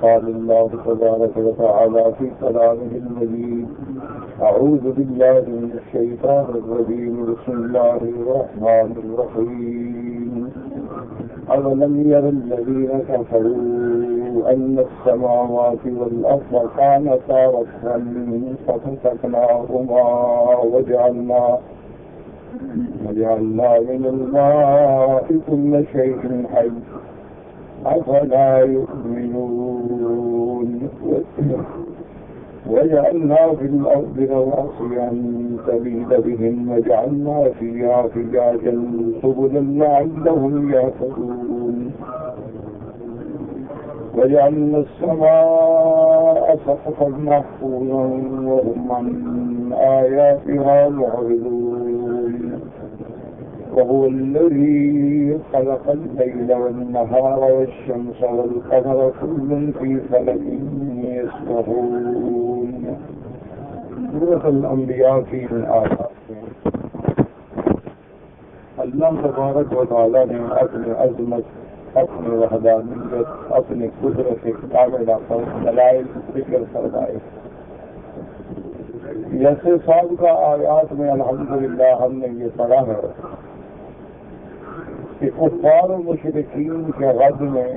قال الله تبارك وتعالى في كلامه المجيد أعوذ بالله من الشيطان الرجيم بسم الله الرحمن الرحيم أولم ير الذين كفروا أن السماوات والأرض كانتا رتقا ففتقناهما وجعلنا من الماء كل شيء حي أفلا يؤمنون وجعلنا في الأرض رواسي أن تميد بهم وجعلنا فيها فجاجا سبلا لعلهم يهتدون وجعلنا السماء سقفا محفوظا وهم عن آياتها معرضون وهو الذي خلق الليل والنهار والشمس والقمر كل في فلك يسبحون. سورة الانبیاء کی ان آیات میں اللہ تبارک و تعالی نے اپنی عظمت، اپنی وحدانیت، اپنی قدرت کاملہ پر دلائل ذکر فرمائے. جیسے سابقہ آیات میں الحمدللہ ہم نے یہ پڑھا ہے کہ کفار و مشرکین کے رد میں،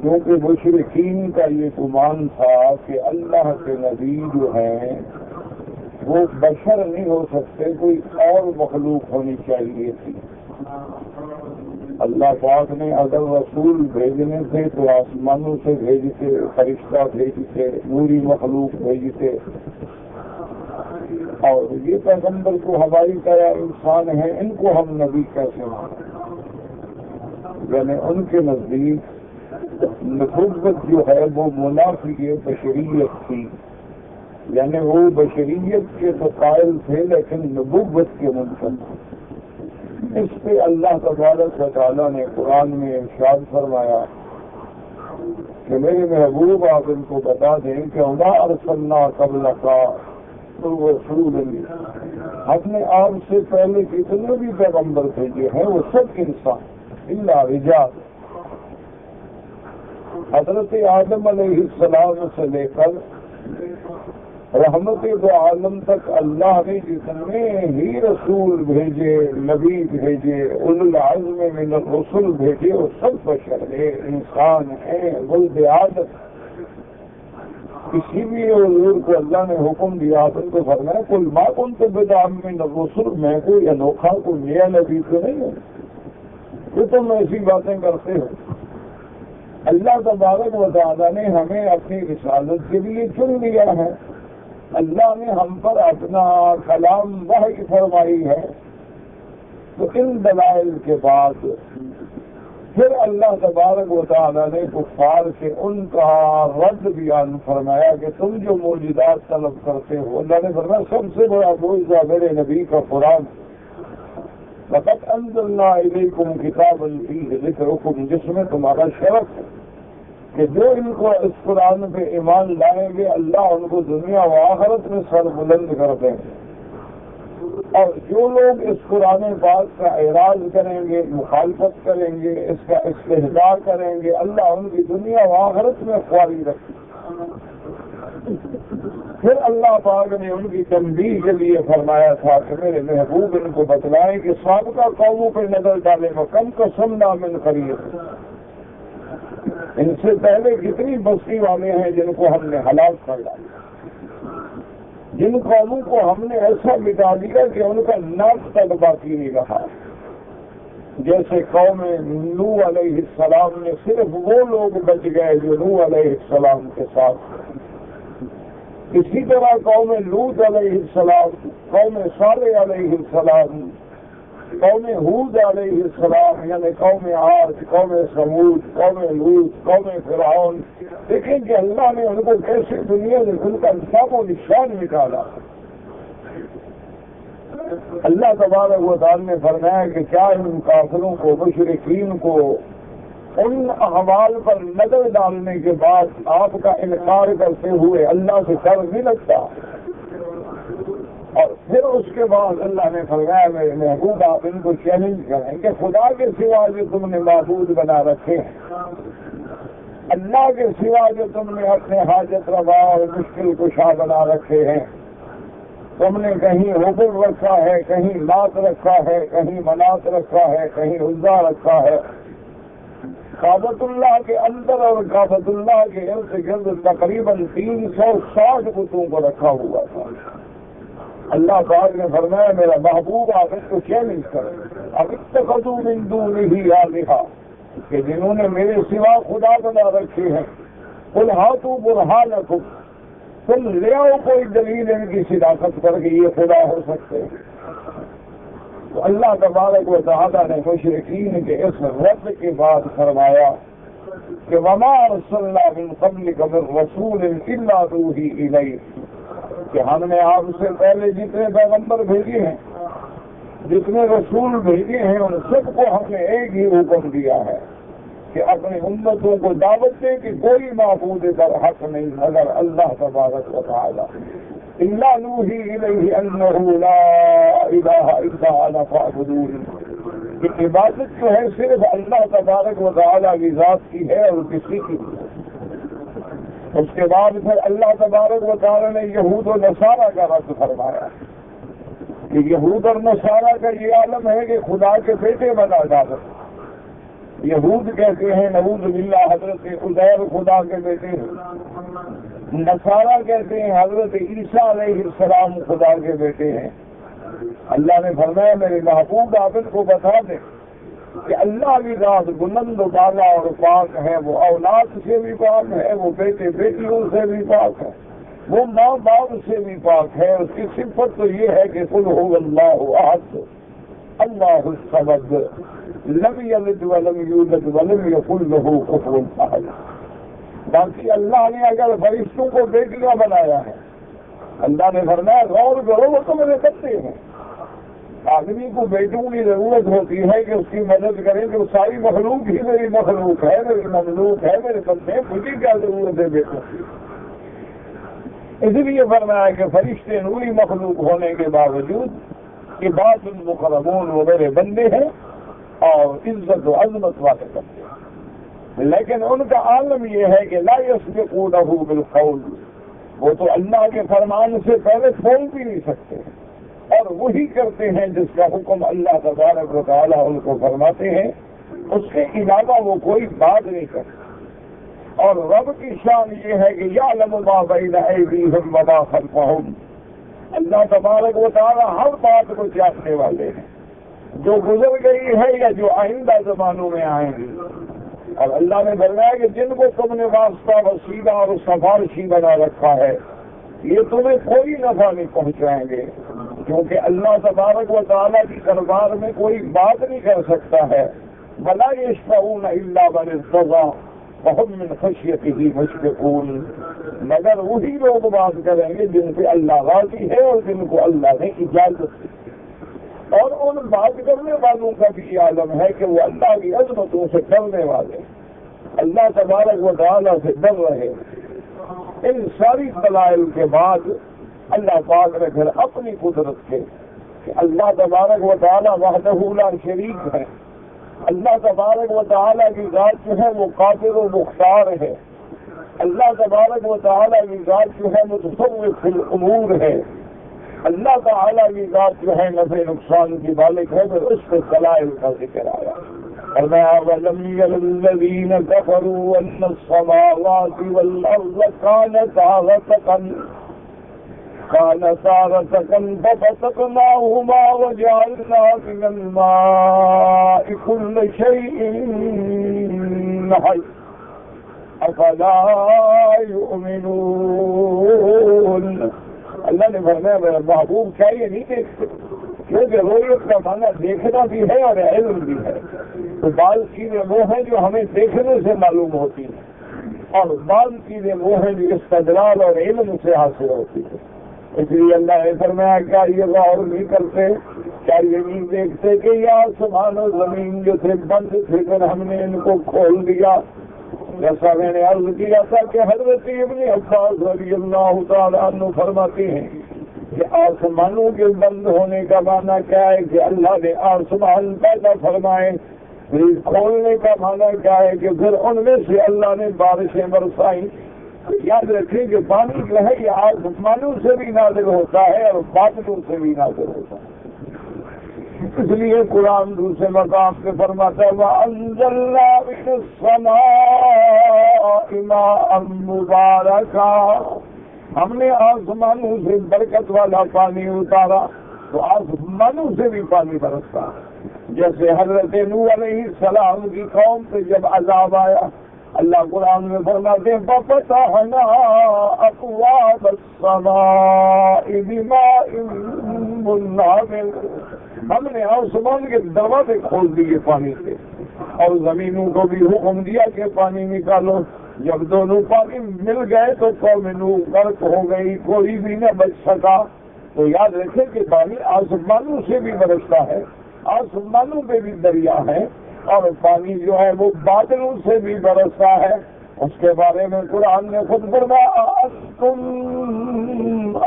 کیونکہ مشرکین کا یہ گمان تھا کہ اللہ کے نبی جو ہیں وہ بشر نہیں ہو سکتے، کوئی اور مخلوق ہونی چاہیے تھی. اللہ پاک نے اگر رسول بھیجنے تھے تو آسمانوں سے بھیجتے، فرشتہ بھیجتے، نوری مخلوق بھیجتے، اور یہ پیغمبر کو ہماری طرح انسان ہیں، ان کو ہم نبی کیسے مانیں؟ یعنی ان کے نزدیک نبوت جو ہے وہ منافی بشریت تھی، یعنی وہ بشریت کے تو قائل تھے لیکن نبوت کے منکر تھے. اس پہ اللہ تبارک و تعالیٰ نے قرآن میں ارشاد فرمایا کہ میرے محبوب آپ ان کو بتا دیں کہ وما ارسلنا قبلک رسول، ہم نے آپ سے پہلے کتنے بھی پیغمبر بھیجے ہیں وہ سب انسان الا رجال. حضرت آدم علیہ السلام سے لے کر رحمت دو عالم تک اللہ نے جتنے ہی رسول بھیجے، نبی بھیجے، اولو العزم من الرسل بھیجے، وہ سب بشر ہیں، انسان ہیں، ولد آدم. کسی بھی حضور کو اللہ نے حکم دیا ان کو فرمایا قل ما کنت بدعا من الرسل، میں کوئی انوکھا کوئی نیا نبی تو نہیں ہوں کہ تم ایسی باتیں کرتے ہو. اللہ تبارک و تعالیٰ نے ہمیں اپنی رسالت کے لیے چن لیا ہے. اللہ نے ہم پر اپنا کلام وحی فرمائی ہے. تو ان دلائل کے بعد پھر اللہ تبارک و تعالیٰ نے کفار سے ان کا رد بیان فرمایا کہ تم جو معجزات طلب کرتے ہو، اللہ نے فرمایا سب سے بڑا معجزہ میرے نبی کا قرآن. لقد انزلنا الیکم کتابا فیہ ذکرکم، جس میں تمہارا شرف ہے کہ جو ان کو اس قرآن پہ ایمان لائیں گے اللہ ان کو دنیا و آخرت میں سر بلند کر دیں گے، اور جو لوگ اس قرآن پاک کا اعراض کریں گے، مخالفت کریں گے، اس کا استہزاء کریں گے، اللہ ان کی دنیا و آخرت میں خواری رکھے. پھر اللہ پاک نے ان کی تنبیہ کے لیے فرمایا تھا کہ میرے محبوب ان کو بتلائیں کہ سابقہ قوموں پہ نظر ڈالیں کم قسمنا من قریب، ان سے پہلے کتنی بستی والے ہیں جن کو ہم نے ہلاک کر ڈالا، جن قوموں کو ہم نے ایسا مٹا دیا کہ ان کا ناک تک باقی نہیں رہا. جیسے قوم نوح علیہ السلام نے صرف وہ لوگ بچ گئے جو نوح علیہ السلام کے ساتھ. اسی طرح قوم لوط علیہ السلام، قوم صالح علیہ السلام، قوم ہود علیہ السلام، یعنی قوم عاد، قوم ثمود، قوم لوط، قوم فرعون. دیکھیں کہ اللہ نے ان کو کیسے دنیا سے ان کا نشان و نشان نکالا. اللہ تبارک و تعالی نے فرمایا کہ کیا ان کافروں کو، مشرکین کو ان احوال پر نظر ڈالنے کے بعد آپ کا انکار کرتے ہوئے اللہ سے ڈر نہیں لگتا؟ اور پھر اس کے بعد اللہ نے فرمایا میرے محبوب آپ ان کو چیلنج کریں کہ خدا کے سوا جو تم نے معبود بنا رکھے ہیں اللہ کے سوا جو تم نے اپنے حاجت روا اور مشکل کشا بنا رکھے ہیں، تم نے کہیں حکم رکھا ہے، کہیں لات رکھا ہے، کہیں منات رکھا ہے، کہیں عزا رکھا ہے، کعبۃ اللہ کے اندر اور کعبۃ اللہ کے ارد گرد تقریباً 360 بتوں کو رکھا ہوا تھا۔ اللہ پاک نے فرمایا میرا محبوب آپ اس کو چیلنج کرے، اب اتخذوا من دونہ آلہہ، کہ جنہوں نے میرے سوا خدا بنا رکھے ہیں، قل ہاتوا برہانکم، تم لے آؤ کوئی دلیل ان کی صداقت پر کہ یہ خدا ہو سکتے ہیں۔ تو اللہ تبارک و تعالیٰ نے مشرکین کے اس رد کے بعد فرمایا کہ وما ارسلنا من قبلک من رسول الا نوحی الیہ، کہ ہم نے آپ سے پہلے جتنے پیغمبر بھیجے ہیں، جتنے رسول بھیجے ہیں، ان سب کو ہم نے ایک ہی حکم دیا ہے کہ اپنی امتوں کو دعوت دے کہ کوئی معبود در حق نہیں مگر اللہ تبارک و تعالی، الا نوحی الیہ انہ لا الہ الا انا فاعبدون، کہ عبادت جو ہے صرف اللہ تبارک و تعالی کی ذات کی ہے اور کسی کی نہیں۔ اس کے بعد پھر اللہ تبارک و تعالی نے یہود و نصارہ کا رد فرمایا کہ یہود اور نصارہ کا یہ عالم ہے کہ خدا کے بیٹے بنا جاتے ہیں۔ یہود کہتے ہیں نعوذ باللہ حضرت عزیر خدا کے بیٹے ہیں، نصارہ کہتے ہیں حضرت عیسیٰ علیہ السلام خدا کے بیٹے ہیں۔ اللہ نے فرمایا میرے محبوب آپ ان کو بتا دیں کہ اللہ کی ذات بلند و بالا اور پاک ہے، وہ اولاد سے بھی پاک ہے، وہ بیٹے بیٹیوں سے بھی پاک ہے، وہ ماں باپ سے بھی پاک ہے۔ اس کی صفت تو یہ ہے کہ قل هو اللہ احد اللہ الصمد لم یلد ولم یولد ولم یکن له کفوا احد۔ باقی اللہ نے اگر فرشتوں کو بیٹیاں بنایا ہے، اللہ نے فرمایا غور کرو وہ تو میرے بچے ہیں۔ آدمی کو بیٹوں کی ضرورت ہوتی ہے کہ اس کی مدد کریں کہ وہ ساری مخلوق ہی میری مخلوق ہے، میری مملوک ہے، میرے بندے ہیں، مجھے کیا ضرورت ہے بیٹوں کی؟ اس لیے فرمایا کہ فرشتے نوری مخلوق ہونے کے باوجود عباد المکرمون وہ میرے بندے ہیں اور عزت و عظمت والے بندے ہیں، لیکن ان کا عالم یہ ہے کہ لا یسبقونہ بالقول، وہ تو اللہ کے فرمان سے پہلے بول بھی نہیں سکتے اور وہی کرتے ہیں جس کا حکم اللہ تبارک و تعالیٰ ان کو فرماتے ہیں، اس کے علاوہ وہ کوئی بات نہیں کرتے۔ اور رب کی شان یہ ہے کہ یعلم ما بین ایدیہم وما خلفہم، اللہ تبارک و تعالیٰ ہر بات کو جاننے والے ہیں، جو گزر گئی ہے یا جو آئندہ زمانوں میں آئیں گی۔ اور اللہ نے فرمایا کہ جن کو تم نے واسطہ وسیلہ اور سفارشی بنا رکھا ہے یہ تمہیں کوئی نفع نہیں پہنچائیں گے، کیونکہ اللہ تبارک و تعالیٰ کی دربار میں کوئی بات نہیں کر سکتا ہے۔ وَلَا يَشْفَعُونَ إِلَّا مَنِ ارْتَضَىٰ وَهُم مِّن خَشْيَتِهِ مُشْفِقُونَ، مگر وہی لوگ بات کریں گے جن پہ اللہ راضی ہے اور جن کو اللہ نے اجازت دی۔ اور ان بات کرنے والوں کا بھی عالم ہے کہ وہ اللہ کی عظمتوں سے ڈرنے والے، اللہ تبارک و تعالیٰ سے ڈر رہے۔ ان ساری دلائل کے بعد اللہ پاک نے پھر اپنی قدرت کے کہ اللہ تبارک و تعالیٰ وحدہ لا شریک ہے، اللہ تبارک و تعالیٰ کی ذات جو ہے وہ قادر و مختار ہے، اللہ تبارک و تعالیٰ کی ذات جو ہے متصرف فی الامور ہے، اللہ تعالیٰ کی ذات جو ہے نفع نقصان کی مالک ہے، پھر اس کے دلائل کا ذکر آیا۔ وَلَمْ يَرَ الَّذِينَ كَفَرُوا أَنَّ السَّمَاوَاتِ وَالْأَرْضَ كَانَتَا رَتْقًا فَفَتَقْنَاهُمَا وَجَعَلْنَا مِنَ الْمَاءِ كُلَّ شَيْءٍ حَيٍّ أَفَلَا يُؤْمِنُونَ۔ اللہ نے فرمایا میرا محبوب کیا یہ نہیں دیکھتے؟ کیونکہ رؤیت کا معنی دیکھنا بھی ہے اور علم بھی ہے۔ تو بعض چیزیں وہ ہیں جو ہمیں دیکھنے سے معلوم ہوتی ہیں اور بعض چیزیں وہ ہیں جو استدلال اور علم سے حاصل ہوتی ہیں۔ اس لیے اللہ نے فرمایا کیا یہ غور نہیں کرتے، کیا یہ نہیں دیکھتے کہ یہ آسمان و زمین جو تھے بند تھے پھر ہم نے ان کو کھول دیا۔ جیسا میں نے عرض کیا تھا کہ حضرت ابن عباس رضی اللہ تعالیٰ عنہ فرماتے ہیں کہ آسمانوں کے بند ہونے کا معنی کیا ہے کہ اللہ نے آسمان پیدا فرمائے کھولنے کا معنی کیا ہے کہ پھر ان میں سے اللہ نے بارشیں برسائیں. یاد رکھیں کہ پانی جو ہے یہ آسمانوں سے بھی نازل ہوتا ہے اور بادلوں سے بھی نازل ہوتا ہے. اس لیے قرآن دوسرے مقام پہ فرماتا ہے وَأَنزَلْنَا مِنَ السَّمَاءِ مَاءً مُبَارَكًا، ہم نے آسمانوں سے برکت والا پانی اتارا. تو آسمانوں سے بھی پانی برستا ہے. جیسے حضرت نوح علیہ السلام کی قوم پہ جب عذاب آیا، اللہ قرآن میں فرماتے ہیں فَفَتَحْنَا أَبْوَابَ السَّمَاءِ بِمَاءٍ مُنْهَمِرٍ، ہم نے آسمان کے دروازے کھول دیے پانی سے اور زمینوں کو بھی حکم دیا کہ پانی نکالو. جب دونوں پانی مل گئے تو قوم نوح غرق ہو گئی، کوئی بھی نہ بچ سکا. تو یاد رکھیں کہ پانی آسمانوں سے بھی برستا ہے، آسمانوں پہ بھی دریا ہے، اور پانی جو ہے وہ بادلوں سے بھی برستا ہے. اس کے بارے میں قرآن نے خود فرمایا أَأَنتُمْ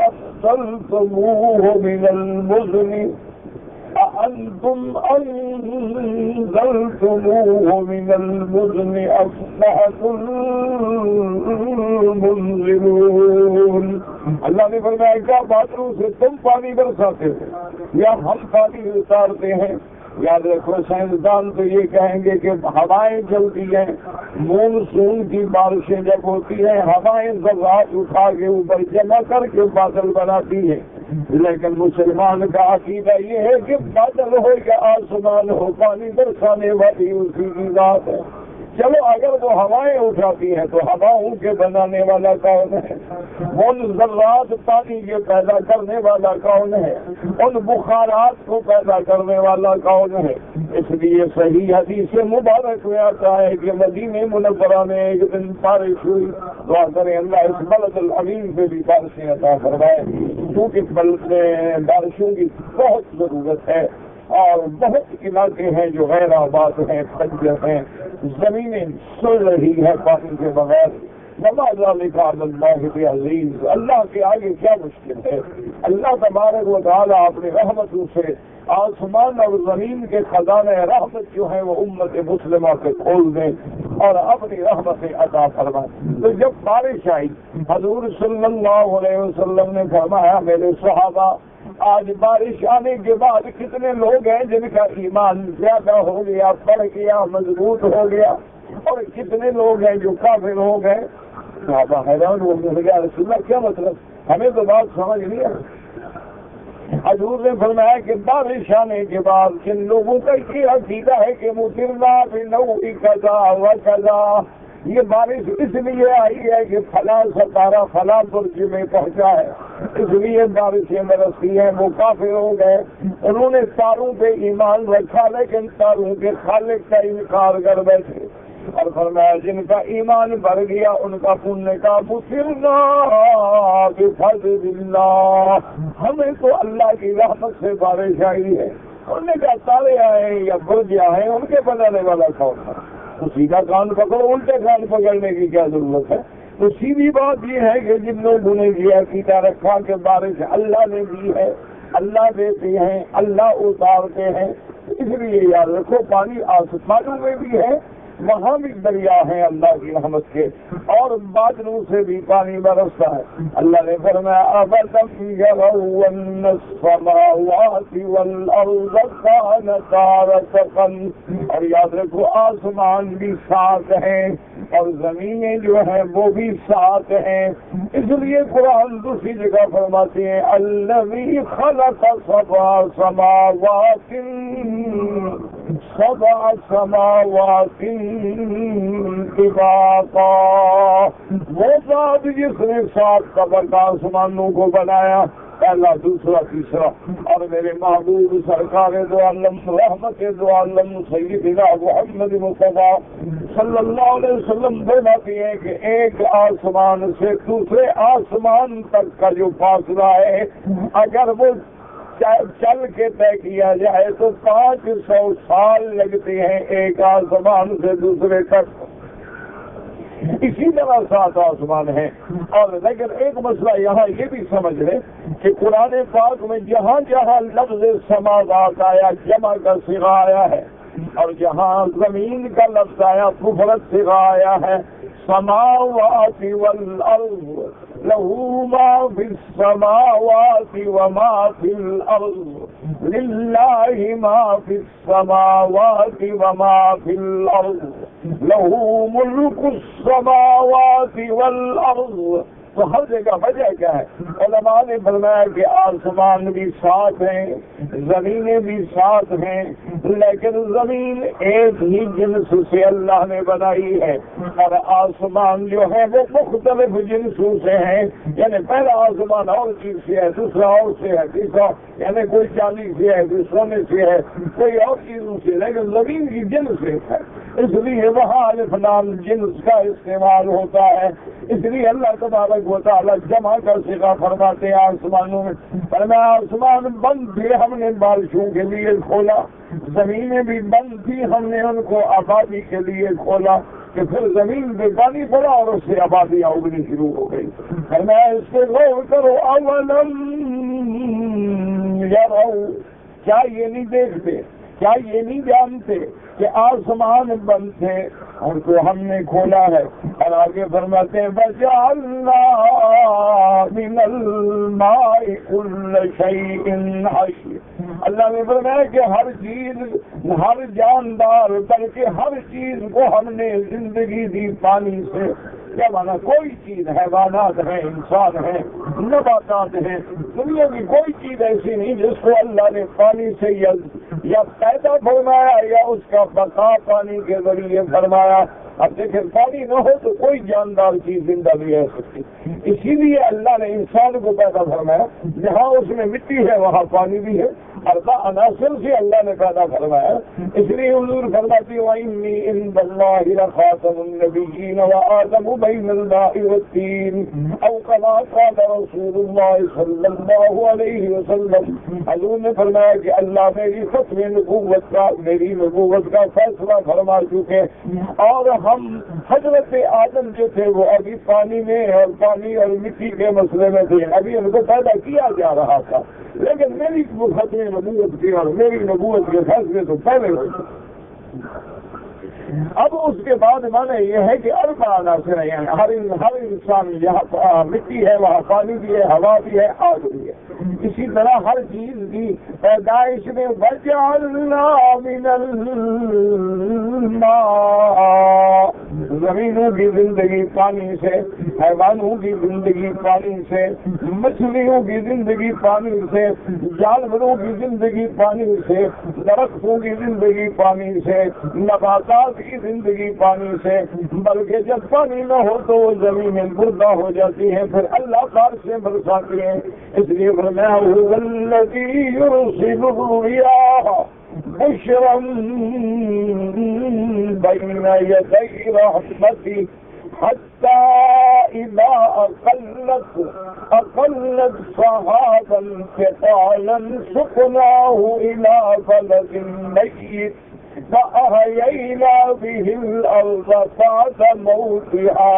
أَنزَلْتُمُوهُ مِنَ الْمُزْنِ أَأَنتُمْ أَنزَلْتُمُوهُ مِنَ الْمُزْنِ أَمْ نَحْنُ الْمُنزِلُونَ. اللہ نے فرمایا کیا بادلوں سے تم پانی برساتے ہو یا ہم پانی اتارتے ہیں؟ یاد رکھو سائنسدان تو یہ کہیں گے کہ ہوائیں چلتی ہیں، مونسون کی بارشیں جب ہوتی ہیں ہوائیں ذرات اٹھا کے اوپر جمع کر کے بادل بناتی ہیں. لیکن مسلمان کا عقیدہ یہ ہے کہ بادل ہو یا آسمان ہو، پانی برسانے والی اسی کی ذات ہے. چلو اگر وہ ہوائیں اٹھاتی ہیں تو ہواؤں کے بنانے والا کون ہے؟ ان ذرات پانی کے پیدا کرنے والا کون ہے؟ ان بخارات کو پیدا کرنے والا کون ہے؟ اس لیے صحیح حدیث مبارک میں آتا ہے کہ مدینہ منورہ میں ایک دن بارش ہوئی. دعا کریں اللہ اس بلد الامین پہ بھی بارشیں عطا فرمائے، کیونکہ بلد میں بارشوں کی بہت ضرورت ہے اور بہت علاقے ہیں جو غیر آباد ہیں، خنجر ہیں، زمینیں سڑ رہی ہے پانی کے بغیر. نماز اللہ عزیز، اللہ کے آگے کیا مشکل ہے. اللہ تبارک و تعالیٰ اپنی رحمتوں سے آسمان اور زمین کے خزانے رحمت جو ہیں وہ امت مسلمہ سے کھول دیں اور اپنی رحمتیں عطا فرمائیں. تو جب بارش آئی حضور صلی اللہ علیہ وسلم نے فرمایا میرے صحابہ آج بارش آنے کے بعد کتنے لوگ ہیں جن کا ایمان زیادہ ہو گیا، بڑھ گیا، مضبوط ہو گیا، اور کتنے لوگ ہیں جو کافر ہو گئے. صحابہ حیران ہو گیا رسول اللہ کیا مطلب، ہمیں تو بات سمجھ نہیں آئی. حضور نے فرمایا کہ بارش آنے کے بعد جن لوگوں کا یہ عقیدہ ہے کہ مطرنا بنوء کذا و کذا، یہ بارش اس لیے آئی ہے کہ فلاں ستارہ فلاں برج میں پہنچا ہے اس لیے بارشیں برستی ہیں، وہ کافر ہو گئے. انہوں نے تاروں پہ ایمان رکھا لیکن تاروں کے خالق کا انکار کر بیٹھے. اور فرمایا جن کا ایمان بڑھ گیا ان کا پنیہ کا مصرنا بفضل اللہ، ہمیں تو اللہ کی رحمت سے بارش آئی ہے. انہوں نے کہا تارے آئے یا برج آئے ان کے بنانے والا کون ہے؟ تو سیدھا کان پکڑو، الٹے کان پکڑنے کی کیا ضرورت ہے؟ تو سیدھی بات یہ ہے کہ جن لوگوں نے یہ عقیدہ رکھا کہ بارش اللہ نے دی ہے، اللہ دیتے ہیں، اللہ اتارتے ہیں، اس لیے یاد رکھو پانی آسمانوں میں بھی ہے، وہاں بھی دریا ہیں اللہ کی رحمت کے، اور بادلوں سے بھی پانی برستا ہے. اللہ نے فرمایا أَفَلَمْ يَرَوْا أَنَّ السَّمَاوَاتِ وَالْأَرْضَ كَانَتَا رَتْقًا، اور یاد رکھو آسمان بھی ساتھ ہیں اور زمینیں جو ہیں وہ بھی ساتھ ہیں. اس لیے قرآن دوسری جگہ فرماتے ہیں الَّذِي خَلَقَ سبع سماوات طباقا، وہ ذات جس نے 7 طبقہ آسمانوں کو بنایا، پہلا دوسرا تیسرا. اور میرے محبوب سرکار دو عالم رحمت دو عالم سیدنا محمد مصطفیٰ صلی اللہ علیہ وسلم فرماتے ہیں کہ ایک آسمان سے دوسرے آسمان تک کا جو فاصلہ ہے اگر وہ چل کے طے کیا جائے تو 500 سال لگتے ہیں ایک آسمان سے دوسرے تک. اسی طرح 7 آسمان ہیں. اور لیکن ایک مسئلہ یہاں یہ بھی سمجھ لیں کہ قرآن پاک میں جہاں جہاں لفظ سماوات آیا جمع کا صیغہ آیا ہے اور جہاں زمین کا لفظ آیا مفرد سے آیا ہے سماوات والارض له ما في السماوات وما في الارض لله ما في السماوات وما في الارض له ملك السماوات والارض. تو ہر جگہ وجہ کیا ہے؟ علماء نے فرمایا کہ آسمان بھی ساتھ ہیں، زمینیں بھی ساتھ ہیں، لیکن زمین ایک ہی جنس سے اللہ نے بنائی ہے اور آسمان جو ہے وہ مختلف جنسوں سے ہیں. یعنی پہلا آسمان اور چیز سے ہے، دوسرا اور سے ہے، تیسرا یعنی کوئی چاندی سے ہے، کوئی سونے سے ہے، کوئی اور چیزوں سے، لیکن زمین کی جنس ایک ہے. اس لیے وہاں الف لام جنس کا استعمال ہوتا ہے. اس لیے اللہ تبارک و تعالیٰ جمع کا صیغہ فرماتے ہیں آسمانوں میں. فرمایا آسمان بند تھے، ہم نے بارشوں کے لیے کھولا، زمینیں بھی بند تھی، ہم نے ان کو آبادی کے لیے کھولا کہ پھر زمین پہ پانی پڑا اور اس سے آبادیاں اگنی شروع ہو گئی. فرمایا اس سے غور کرو اولم یروا، کیا یہ نہیں دیکھتے، کیا یہ نہیں جانتے کہ آسمان بند تھے اور کو ہم نے کھولا ہے. اور آگے فرماتے ہیں وَجَعَلْنَا مِنَ الْمَاءِ كُلَّ شَيْءٍ حَيٍّ. اللہ نے فرمایا کہ ہر چیز، ہر جاندار، بلکہ ہر چیز کو ہم نے زندگی دی پانی سے. کیا مانا؟ کوئی چیز، حیوانات ہیں، انسان ہیں، نباتات ہیں، دنیا کی کوئی چیز ایسی نہیں جس کو اللہ نے پانی سے یا پیدا فرمایا یا اس کا بقا پانی کے ذریعے فرمایا. اب دیکھیں پانی نہ ہو تو کوئی جاندار چیز زندہ نہیں رہ سکتی. اسی لیے اللہ نے انسان کو پیدا فرمایا، جہاں اس میں مٹی ہے وہاں پانی بھی ہے، اربع عناصر سے اللہ نے پیدا فرمایا. اس لیے حضور فرماتے وَإِنِّي عِندَ اللَّهِ لَخَاتَمُ النَّبِيِّينَ وَآدَمُ بَيْنَ الْمَاءِ وَالطِّينِ أَوْ كَمَا قَالَ رَسُولُ اللَّهِ صَلَّى اللَّهُ عَلَيْهِ وسلم. حضور نے فرمایا کہ اللہ میری ختم نبوت کا، میری نبوت کا فیصلہ فرما چکے، اور ہم حضرت آدم جو تھے وہ ابھی پانی میں اور پانی اور مٹی کے مسئلے میں تھے، ابھی ان کو پیدا کیا جا رہا تھا، لیکن میری ختم نبوت کی اور میری نبوت کے فیصلے تو پہلے ہوئے. اب اس کے بعد مانا یہ ہے کہ اربع عناصر ہیں، یعنی ہر انسان، یہاں مٹی ہے، وہاں پانی بھی ہے، ہوا بھی ہے، آگ بھی ہے. اسی طرح ہر چیز کی پیدائش میں وَجَعَلْنَا مِنَ الْمَاءِ، زمینوں کی زندگی پانی سے، حیوانوں کی زندگی پانی سے، مچھلیوں کی زندگی پانی سے، جانوروں کی زندگی پانی سے، درختوں کی زندگی پانی سے، نباتات کی زندگی پانی سے. بلکہ جب پانی نہ ہو تو وہ زمینیں مردہ ہو جاتی ہیں، پھر اللہ بارش سے برساتی ہیں. اس لیے فرمایا هو الذي يرسل الرياح بشرا بين يدي رحمته حتى إذا أقلت سحابا ثقالا سقناه إلى بلد ميت فأحيينا به الأرض بعد موتها.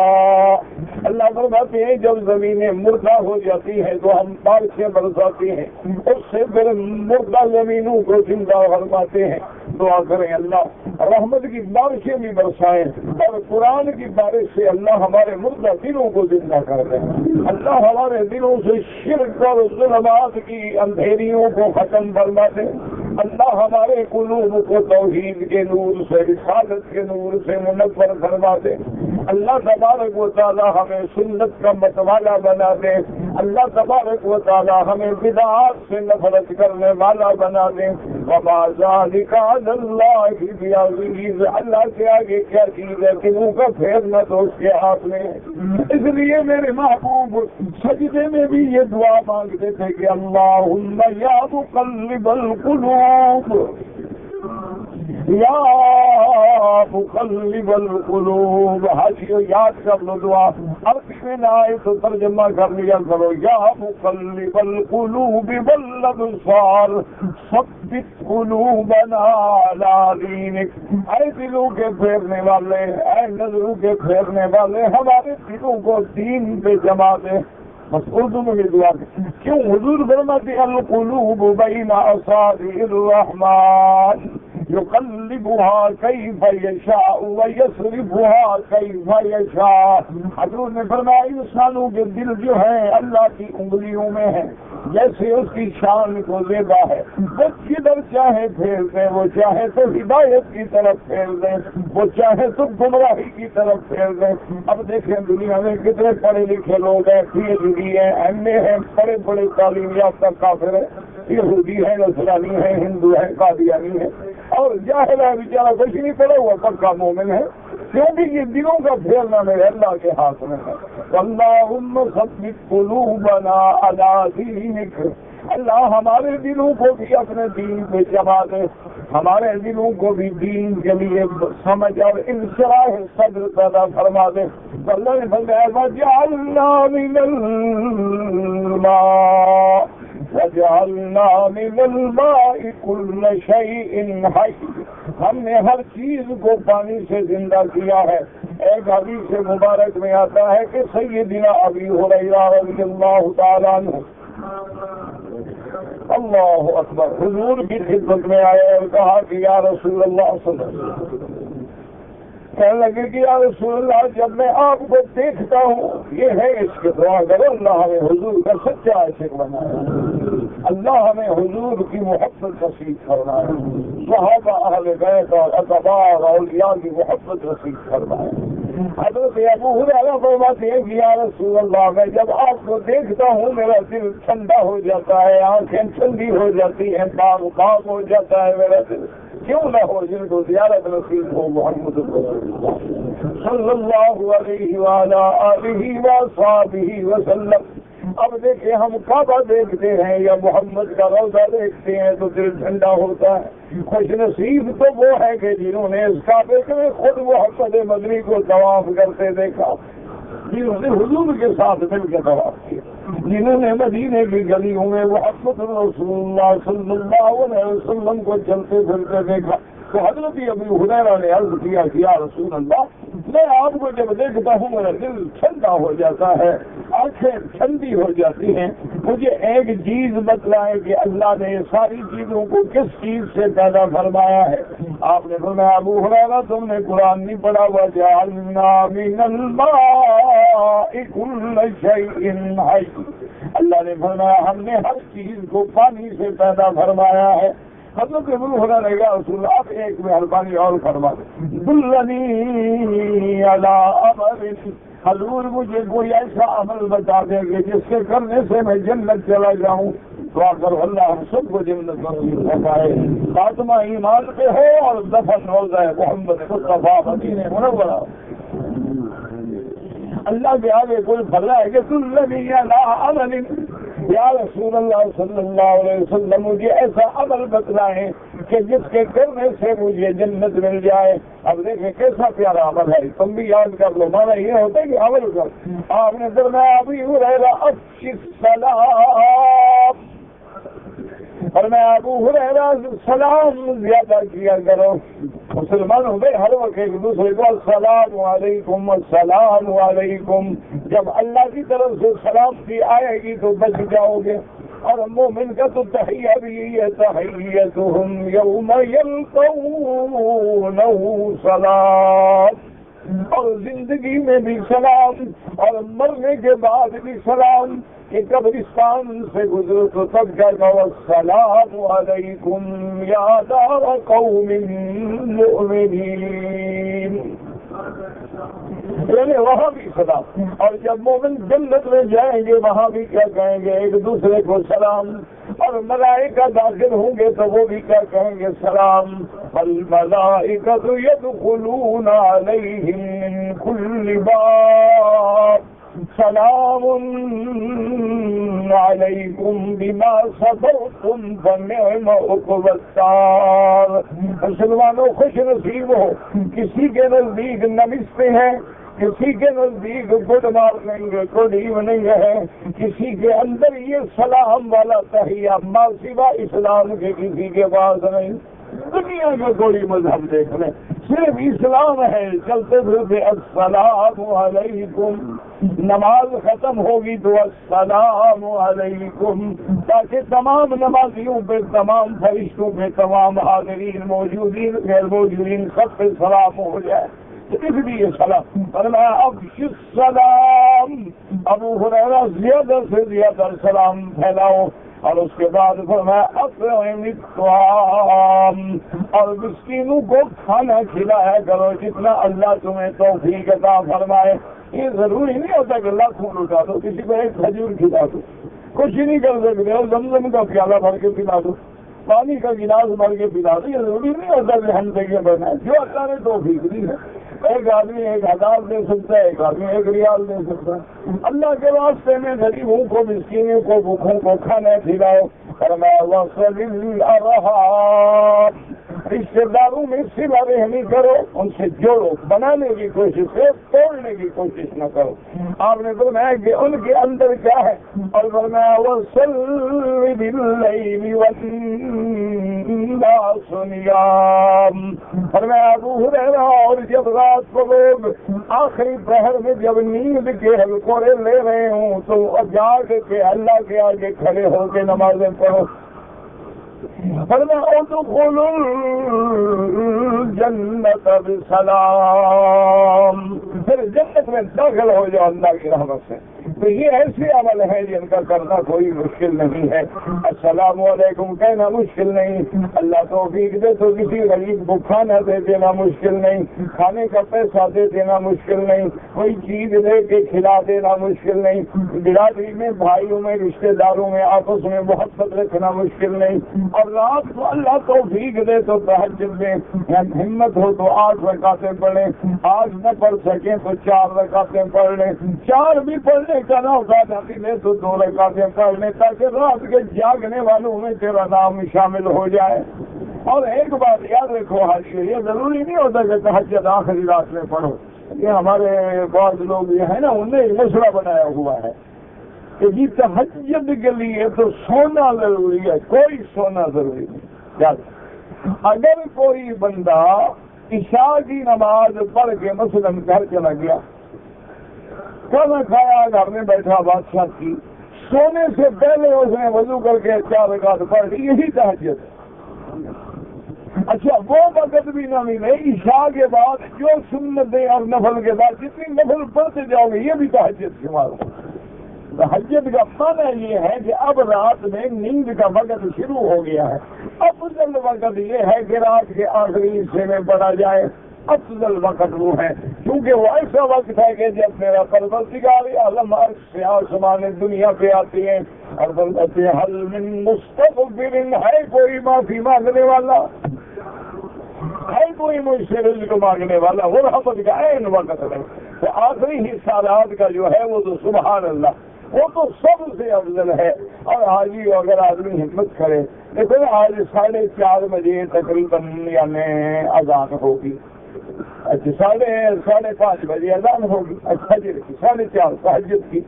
اللہ فرماتے ہیں جب زمینیں مردہ ہو جاتی ہیں تو ہم بارشیں برساتے ہیں، اس سے پھر مردہ زمینوں کو زندہ فرماتے ہیں. دعا کریں اللہ رحمت کی بارشیں بھی برسائیں، اور قرآن کی بارش سے اللہ ہمارے مردہ دلوں کو زندہ کر دیں. اللہ ہمارے دلوں سے شرک اور ظلمات کی اندھیریوں کو ختم فرما دیں. اللہ ہمارے قلوب کو توحید کے نور سے، رسالت کے نور سے منور فرما دے. اللہ تبارک و تعالی ہمیں سنت کا متوالا بنا دے. اللہ تبارک و تعالی ہمیں بدعات سے نفرت کرنے والا بنا دے. وما ذلک علی اللہ بعزیز. اللہ کے آگے کیا چیز ہے کہ منہ کا پھیرنا تو اس کے ہاتھ میں ہے. اس لیے میرے محبوب سجدے میں بھی یہ دعا مانگتے تھے کہ اللہم یا مقلب القلوب، یا مقلب القلوب. حاشیہ یاد کر لو دعا، عربی میں نہ آئے تو ترجمہ کر لیا کرو. یا مقلب القلوب والابصار ثبت قلوبنا علی دینک. اے دلوں کے پھیرنے والے، اے نظروں کے پھیرنے والے، ہمارے دلوں کو دین پہ جما دے. بس اردو میں بھی دعا کیوں حضور فرماتے القلوب بین اصابع الرحمن. یقلبها کیف یشاء ویصرفها کیف یشاء. حضور نے فرمایا انسانوں کے دل جو ہے اللہ کی انگلیوں میں ہے، جیسے اس کی شان کو زیبا ہے، وہ جدھر چاہے پھیر دیں، وہ چاہے تو ہدایت کی طرف پھیر دیں، وہ چاہے تو گمراہی کی طرف پھیر دیں. اب دیکھیں دنیا میں کتنے پڑھے لکھے لوگ ہیں، پی ایچ ڈی ہیں، ایم اے ہیں، بڑے بڑے تعلیم یافتہ کافر ہیں، یہودی ہیں، نصرانی ہیں، ہندو ہیں، قادیانی ہیں، اور جاہل ہے بیچارہ کچھ نہیں پڑا ہوا پکا مومن ہے، کیونکہ یہ دلوں کا پھیرنا میرے اللہ کے ہاتھ میں ہے. اللہم ثبت قلوبنا علی دینک. اللہ ہمارے دلوں کو بھی اپنے دین پہ جما دے، ہمارے دلوں کو بھی دین کے لیے سمجھ اور انشراح صدر پیدا فرما دے. اللہ نے فرمایا وجعلنا من الماء وجعلنا من الماء كل شيء حي. ہم نے ہر چیز کو پانی سے زندہ کیا ہے. ایک حدیث مبارک میں آتا ہے کہ سیدنا ابی ہریرہ رضی اللہ تعالیٰ عنہ اللہ اکبر حضور کی خدمت میں آئے اور کہا کہ یا رسول اللہ صلی اللہ علیہ وسلم، کہنے لگے کہ یا رسول اللہ جب میں آپ کو دیکھتا ہوں یہ ہے اس کے دعا کرو اللہ ہمیں حضور کا سچا عاشق بنائے، اللہ ہمیں حضور کی محبت نصیب فرمائے، صحابہ اہل بیت اور اتباع اور اولیاء کی محبت نصیب فرمائے. حضرت ابو ہریرہ فرماتے ہیں کہ یا رسول اللہ میں جب آپ کو دیکھتا ہوں میرا دل ٹھنڈا ہو جاتا ہے، آنکھیں ٹھنڈی ہو جاتی ہیں، باغ باغ ہو جاتا ہے میرا دل. کیوں نہ ہو جن کو زیارت نصیب ہو محمد صلی اللہ علیہ وآلہ آلہ وصحبہ وسلم. اب دیکھیں ہم کعبہ دیکھتے ہیں یا محمد کا روضہ دیکھتے ہیں تو دل ٹھنڈا ہوتا ہے. خوش نصیب تو وہ ہے کہ جنہوں نے اس کعبے میں خود محمد مدنی کو طواف کرتے دیکھا، جنہوں نے حضور کے ساتھ مل کے طواف کیا، جنہوں نے مدینے کی گلیوں میں محمد رسول اللہ صلی اللہ علیہ وسلم کو چلتے پھرتے دیکھا. تو حضرت ابو ہریرہ نے عرض کیا کہ یا رسول اللہ میں آپ کو جب دیکھتا ہوں میرا دل ٹھنڈا ہو جاتا ہے، آنکھیں ٹھنڈی ہو جاتی ہیں. مجھے ایک چیز بتلائے کہ اللہ نے یہ ساری چیزوں کو کس چیز سے پیدا فرمایا ہے. آپ نے فرمایا ابو ہریرہ تم نے قرآن نہیں پڑھا وجعلنا من الماء كل شيء حي. اللہ نے فرمایا ہم نے ہر چیز کو پانی سے پیدا فرمایا ہے. حضرت ابو ہریرہ نے کہا رسول اللہ آپ ایک مہربانی اور فرما دیں، دلنی علی عمل. حضور مجھے کوئی ایسا عمل بتا دیں کہ جس کے کرنے سے میں جنت چلا جاؤں. دعا کرو اللہ ہم سب کو جنت نصیب فرمائے. خاتمہ ایمان پہ ہو اور دفن روضہ محمد مصطفیٰ مدینہ منورہ. اللہ کے آگے کوئی بھلا ہے کہ دلنی علی عمل. یا رسول اللہ صلی اللہ علیہ وسلم مجھے ایسا عمل بتلائیں کہ جس کے کرنے سے مجھے جنت مل جائے. اب دیکھیں کیسا پیارا عمل ہے، تم بھی یاد کر لو. مانا یہ ہوتا ہے کہ عمل کر. آپ نے فرمایا ابی ہریرہ افشی السلام. اور میں ابو ہریرہ سلام زیادہ کیا کرو. مسلمان ہو گئے ہر وقت ایک دوسرے کو السلام علیکم السلام علیکم. جب اللہ کی طرف سے سلامتی آئے گی تو بچ جاؤ گے. اور مومن کا تو تحیہ بھی ہے، تحیتہم یوم یلقونہ سلام. اور زندگی میں بھی سلام اور مرنے کے بعد بھی سلام. کہ قبرستان سے گزرو تو سب کہتا ہو السلام علیکم یا دار قوم مؤمنین. یعنی وہاں بھی سلام. اور جب مومن جنت میں جائیں گے وہاں بھی کیا کہیں گے ایک دوسرے کو سلام. اور ملائکہ داخل ہوں گے تو وہ بھی کیا کہیں گے سلام. والملائکۃ یدخلون علیہم من کل باب سلام علیکم بما صبرتم فنعم عقبی الدار. مسلمانوں خوش نصیب ہو. کسی کے نزدیک نمستے ہیں، کسی کے نزدیک گڈ مارننگ گڈ ایوننگ ہے، کسی کے اندر یہ سلام والا تحیہ ماسوا اسلام کے کسی کے پاس نہیں. دنیا کا کوئی مذہب دیکھ لیں، صرف اسلام ہے، چلتے پھرتے السلام علیکم، نماز ختم ہوگی تو السلام علیکم، تاکہ تمام نمازیوں پہ، تمام فرشتوں پہ، تمام حاضرین موجودین غیر موجودین سب پہ سلام ہو جائے، اس لیے سلام فرمایا افشوا السلام، ابو ہریرہ زیادہ سے زیادہ سلام پھیلاؤ، اور اس کے بعد فرمایا اطعم الطعام، اور مسکینوں کو کھانا کھلایا کرو جتنا اللہ تمہیں توفیق عطا فرمائے۔ یہ ضروری نہیں ہوتا کہ لاکھوں لوٹا دو، کسی کو ایک کھجور کھلا دو، کچھ نہیں کر سکتے ہو، زمزم کا پیالہ بھر کے پلا دو، پانی کا گلاس بھر کے پلا دو، یہ ضروری نہیں ہوتا کہ ہم دیکھیں بنائے، جو اللہ نے توفیق دی ہے۔ ایک آدمی 1000 دے سکتا ہے، ایک آدمی 1 ریال دے سکتا ہے، اللہ کے واسطے میں غریبوں کو، مسکینوں کو، بھوکھوں کو کھانا کھلاؤ۔ فرمایا وصل الارحام، رشتے داروں میں صلہ رحمی کرو، ان سے جوڑو، بنانے کی کوشش کرو، توڑنے کی کوشش نہ کرو۔ آپ نے فرمایا کہ ان کے اندر کیا ہے، اور فرمایا وصل باللیل والناس نیام، فرمایا ابو ہریرہ، اور جب رات کو لوگ آخری پہر میں جب نیند کے ہلکورے لے رہے ہوں تو جاگ کے اللہ کے آگے کھڑے ہو کے نمازیں پڑھو۔ فرمایا ادخلوا الجنت بسلام، پھر جنت میں داخل ہو جاؤ اللہ کی رحمت سے۔ تو یہ ایسے عمل ہیں جن کا کرنا کوئی مشکل نہیں ہے، السلام علیکم کہنا مشکل نہیں، اللہ توفیق دے تو کسی غریب کو کھانا دے دینا مشکل نہیں، کھانے کا پیسہ دے دینا مشکل نہیں، کوئی چیز لے کے کھلا دینا مشکل نہیں، برادری میں، بھائیوں میں، رشتے داروں میں آپس میں محبت رکھنا مشکل نہیں، اور رات کو اللہ توفیق دے تو تہجد میں ہمت ہو تو 8 رکعتیں پڑھیں، آج نہ پڑھ سکیں تو 4 رکعتیں پڑھ لیں، 4 بھی پڑھنے کا نہ ہوتا ہے تو 2 رکعتیں پڑھ لیں، تاکہ رات کے جاگنے والوں میں تیرا نام شامل ہو جائے۔ اور ایک بات یاد رکھو حاجی، یہ ضروری نہیں ہوتا کہ تہجد آخری رات میں پڑھو، یہ ہمارے بعض لوگ یہ ہے نا، انہوں نے ایک مسئلہ بنایا ہوا ہے کہ جی تہجد کے لیے تو سونا ضروری ہے، کوئی سونا ضروری نہیں۔ یاد اگر کوئی بندہ عشاء کی نماز پڑھ کے مثلاً گھر چلا گیا، کھانا کھایا، گھر میں بیٹھا بادشاہ کی، سونے سے پہلے اس نے وضو کر کے 4 رکعت پڑھ لی، یہی تہجد ہے۔ اچھا وہ وقت بھی نہ ملے، عشاء کے بعد جو سنتیں اور نفل کے بعد جتنی نفل پڑھتے جاؤ گے یہ بھی تہجد شمار ہو۔ تہجد کا معنی یہ ہے کہ اب رات میں نیند کا وقت شروع ہو گیا ہے، افضل وقت یہ ہے کہ رات کے آخری حصے میں پڑھا جائے، افضل وقت وہ ہے، کیونکہ وہ ایسا وقت ہے کہ جب میرا پروردگار عالم عرش سے آسمان دنیا پہ آتی ہے اور بولتے ہیں حل من مستغفر، ہے کوئی معافی مانگنے والا، ہے کوئی مجھ سے رزق مانگنے والا، وہ رحمت کا عین وقت ہے۔ تو آخری حصہ رات کا جو ہے وہ تو سبحان اللہ، وہ تو سب سے افضل ہے۔ اور حاجی اگر آدمی ہمت کرے، دیکھو آج 4:30 بجے تقریباً یعنی اذان ہوگی، اچھا 5:30 بجے اذان ہوگی، اچھا جی 4:30 تہجد کی۔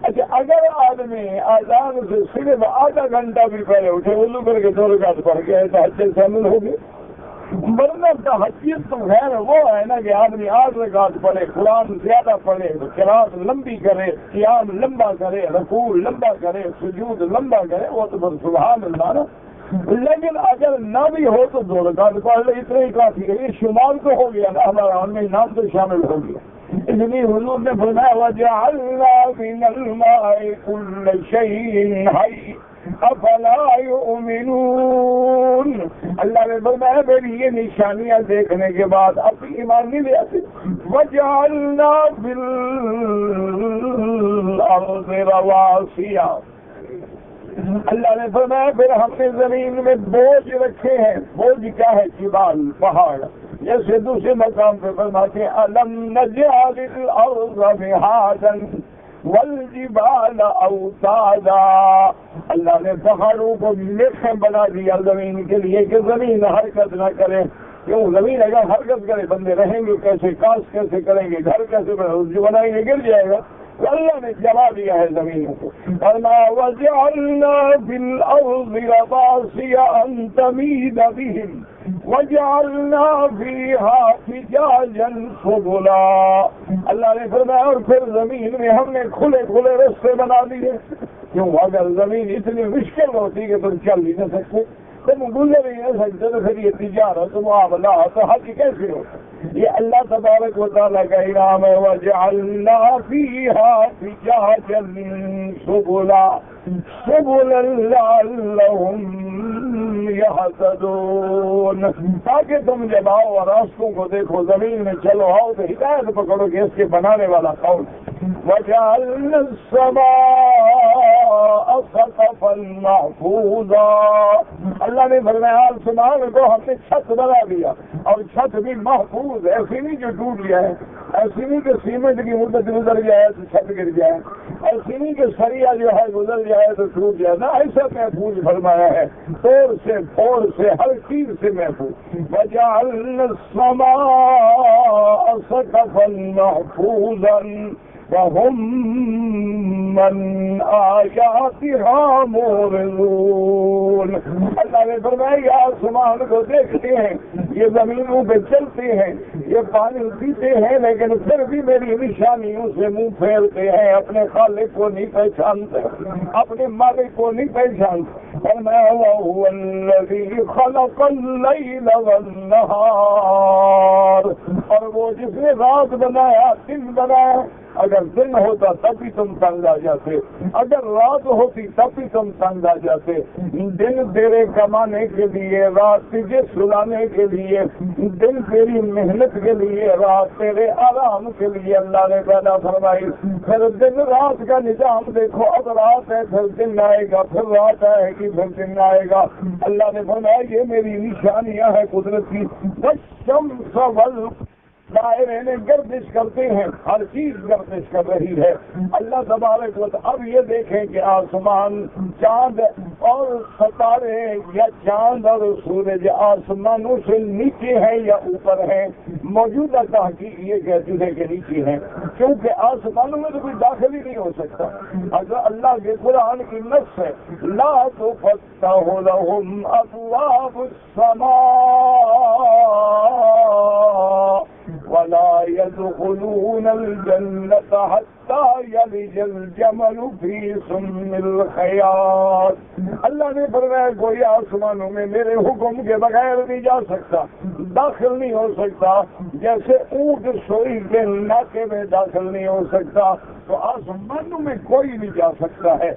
اچھا اگر آدمی اذان سے صرف آدھا گھنٹہ بھی پہلے اٹھے، وضو کر کے 2 رکعت پڑھ کے تہجد شامل ہوگی، ورنہ تہجد تو خیر وہ ہے نا کہ آدمی 8 رکعت پڑھے، قرآن زیادہ پڑھے، قرات لمبی کرے، قیام لمبا کرے، رکوع لمبا کرے، سجود لمبا کرے، وہ تو بس سبحان اللہ نا۔ لیکن اگر نہ بھی ہو تو 2 رکعت پڑھ لے، اتنے ہی کافی ہے، یہ شمار تو ہو گیا نا ہمارا، ان میں نام تو شامل ہو گیا۔ اس لیے حضور نے فرمایا وَجَعَلْنَا مِنَ الْمَاءِ كُلَّ شَيْءٍ حَيٍّ افلا یؤمنون، اللہ نے فرمایا میری یہ نشانیاں دیکھنے کے بعد اب ایمان نہیں لے آتے۔ وَجَعَلْنَا فِي الْأَرْضِ رَوَاسِيَ، اللہ نے فرمایا پھر ہم نے زمین میں بوجھ رکھے ہیں، بوجھ کیا ہے؟ جبال، پہاڑ، جیسے دوسرے مقام پہ فرماتے ہیں أَلَمْ نَجْعَلِ الْأَرْضَ مِهَادًا والجبال اوتادا، اللہ نے پہاڑوں کو میخیں بنا دیا زمین کے لیے کہ زمین حرکت نہ کرے، کیوں زمین اگر حرکت کرے بندے رہیں گے کیسے، کاش کیسے کریں گے، گھر کیسے جو بنائیں گے گر جائے گا، اللہ نے جلا دیا ہے زمین کو. وَجَعَلْنَا فِي الْأَرْضِ رَوَاسِيَ أَن تَمِيدَ بِهِمْ وَجَعَلْنَا فِيهَا فِجَاجًا سُبُلًا. اللہ نے فرمایا اور پھر زمین میں ہم نے کھلے کھلے راستے بنا دیے. کیوں؟ اگر زمین اتنی مشکل ہوتی کہ تم چل ہی نہ سکتے، تم گزر ہی نہ سکتے، تو پھر یہ تجارت معاملات حج کیسے ہو؟ یہ اللہ تبارک و تعالیٰ کا انعام ہے. وَجَعَلْنَا فِيهَا فِجَاجًا سُبُلًا سُبُلًا لَعَلَّهُمْ يَهْتَدُونَ. تاکہ تم جب آؤ اور راستوں کو دیکھو، زمین میں چلو آؤ تو ہدایت پکڑو کہ اس کے بنانے والا کون. وَجَعَلْنَا السَّمَاءَ سَقْفًا مَحْفُوظًا. اللہ نے فرمایا آسمان کو ہم نے چھت بنا دیا، اور چھت بھی محفوظ، ایسی نہیں جو ٹوٹ جائے، ایسی نہیں کہ سیمنٹ کی مدت گزر جائے تو چھت گر جائے، ایسی نہیں کہ سریا جو ہے گزر جائے تو ٹوٹ جائے، نہ ایسا محفوظ فرمایا ہے، توڑ سے پھوڑ سے ہر چیز سے محفوظ. وَجَعَلْنَا السَّمَاءَ سَقْفًا مَحْفُوظًا وَهُمْ مَنْ آيَاتِهَا مُعْرِضُونَ. اللہ نے فرمایا یہ آسمان کو دیکھتے ہیں، یہ زمینوں پہ چلتے ہیں، یہ پانی پیتے ہیں، لیکن پھر بھی میری نشانیوں سے منہ پھیرتے ہیں، اپنے خالق کو نہیں پہچانتے، اپنے مالک کو نہیں پہچانتے. فرمایا وَهُوَ الَّذِي خَلَقَ اللَّيْلَ وَالنَّهَارَ. اور وہ جس نے رات بنایا، دن بنایا. اگر دن ہوتا تب بھی تم تنگ آ جاتے، اگر رات ہوتی تب بھی تم تنگ آ جاتے. دن تیرے کمانے کے لیے، رات تجھے سلانے کے لیے، دن تیری محنت کے لیے، رات تیرے آرام کے لیے اللہ نے پیدا فرمائی. پھر دن رات کا نظام دیکھو، اب رات ہے پھر دن آئے گا، پھر رات آئے گی پھر دن آئے گا. اللہ نے فرمایا یہ میری نشانیاں ہیں قدرت کی. والشمس والقمر دائرے میں گردش کرتے ہیں، ہر چیز گردش کر رہی ہے. اللہ تبارک و تعالی. اب یہ دیکھیں کہ آسمان، چاند اور ستارے یا چاند اور سورج آسمانوں سے نیچے ہیں یا اوپر ہیں. موجودہ تحقیق یہ کہتی ہے کہ نیچے ہیں، کیونکہ آسمانوں میں تو کوئی داخل ہی نہیں ہو سکتا. اگر اللہ کے قرآن کی نص ہے لا تفتح لهم ابواب السماء ولا يدخلون الجنة حتى يلج الجمل في سم الخياط. اللہ نے فرمایا کوئی آسمانوں میں میرے حکم کے بغیر نہیں جا سکتا، داخل نہیں ہو سکتا، جیسے اونٹ سوئی کے ناکے میں داخل نہیں ہو سکتا. تو آسمانوں میں کوئی نہیں جا سکتا ہے.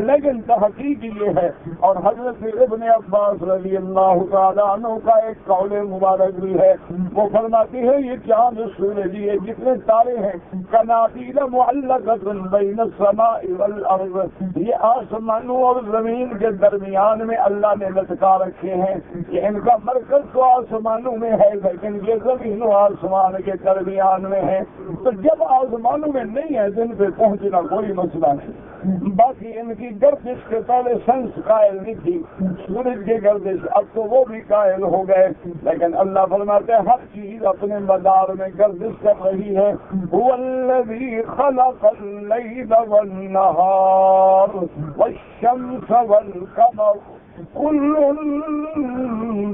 لیکن تحقیق یہ ہے، اور حضرت ابن عباس رضی اللہ تعالیٰ عنہ کا ایک قول مبارک بھی ہے، وہ فرماتی ہے یہ چاند سورج یہ جتنے تارے ہیں قناطیر معلقۃ بین السماء والارض، یہ آسمانوں اور زمین کے درمیان میں اللہ نے لٹکا رکھے ہیں کہ ان کا مرکز تو آسمانوں میں ہے، لیکن یہ زمین و آسمان کے درمیان میں ہے. تو جب آسمانوں میں نہیں ہے دن پہ پہنچنا کوئی مسئلہ نہیں. باقی ان کی گردش کے پہلے سنس قائل نہیں تھی، سورج کی گردش، اب تو وہ بھی قائل ہو گئے. لیکن اللہ فرماتے ہیں ہر چیز اپنے مدار میں گردش کر رہی ہے. هو الذی خلق اللیل والنہار والشمس والقمر کل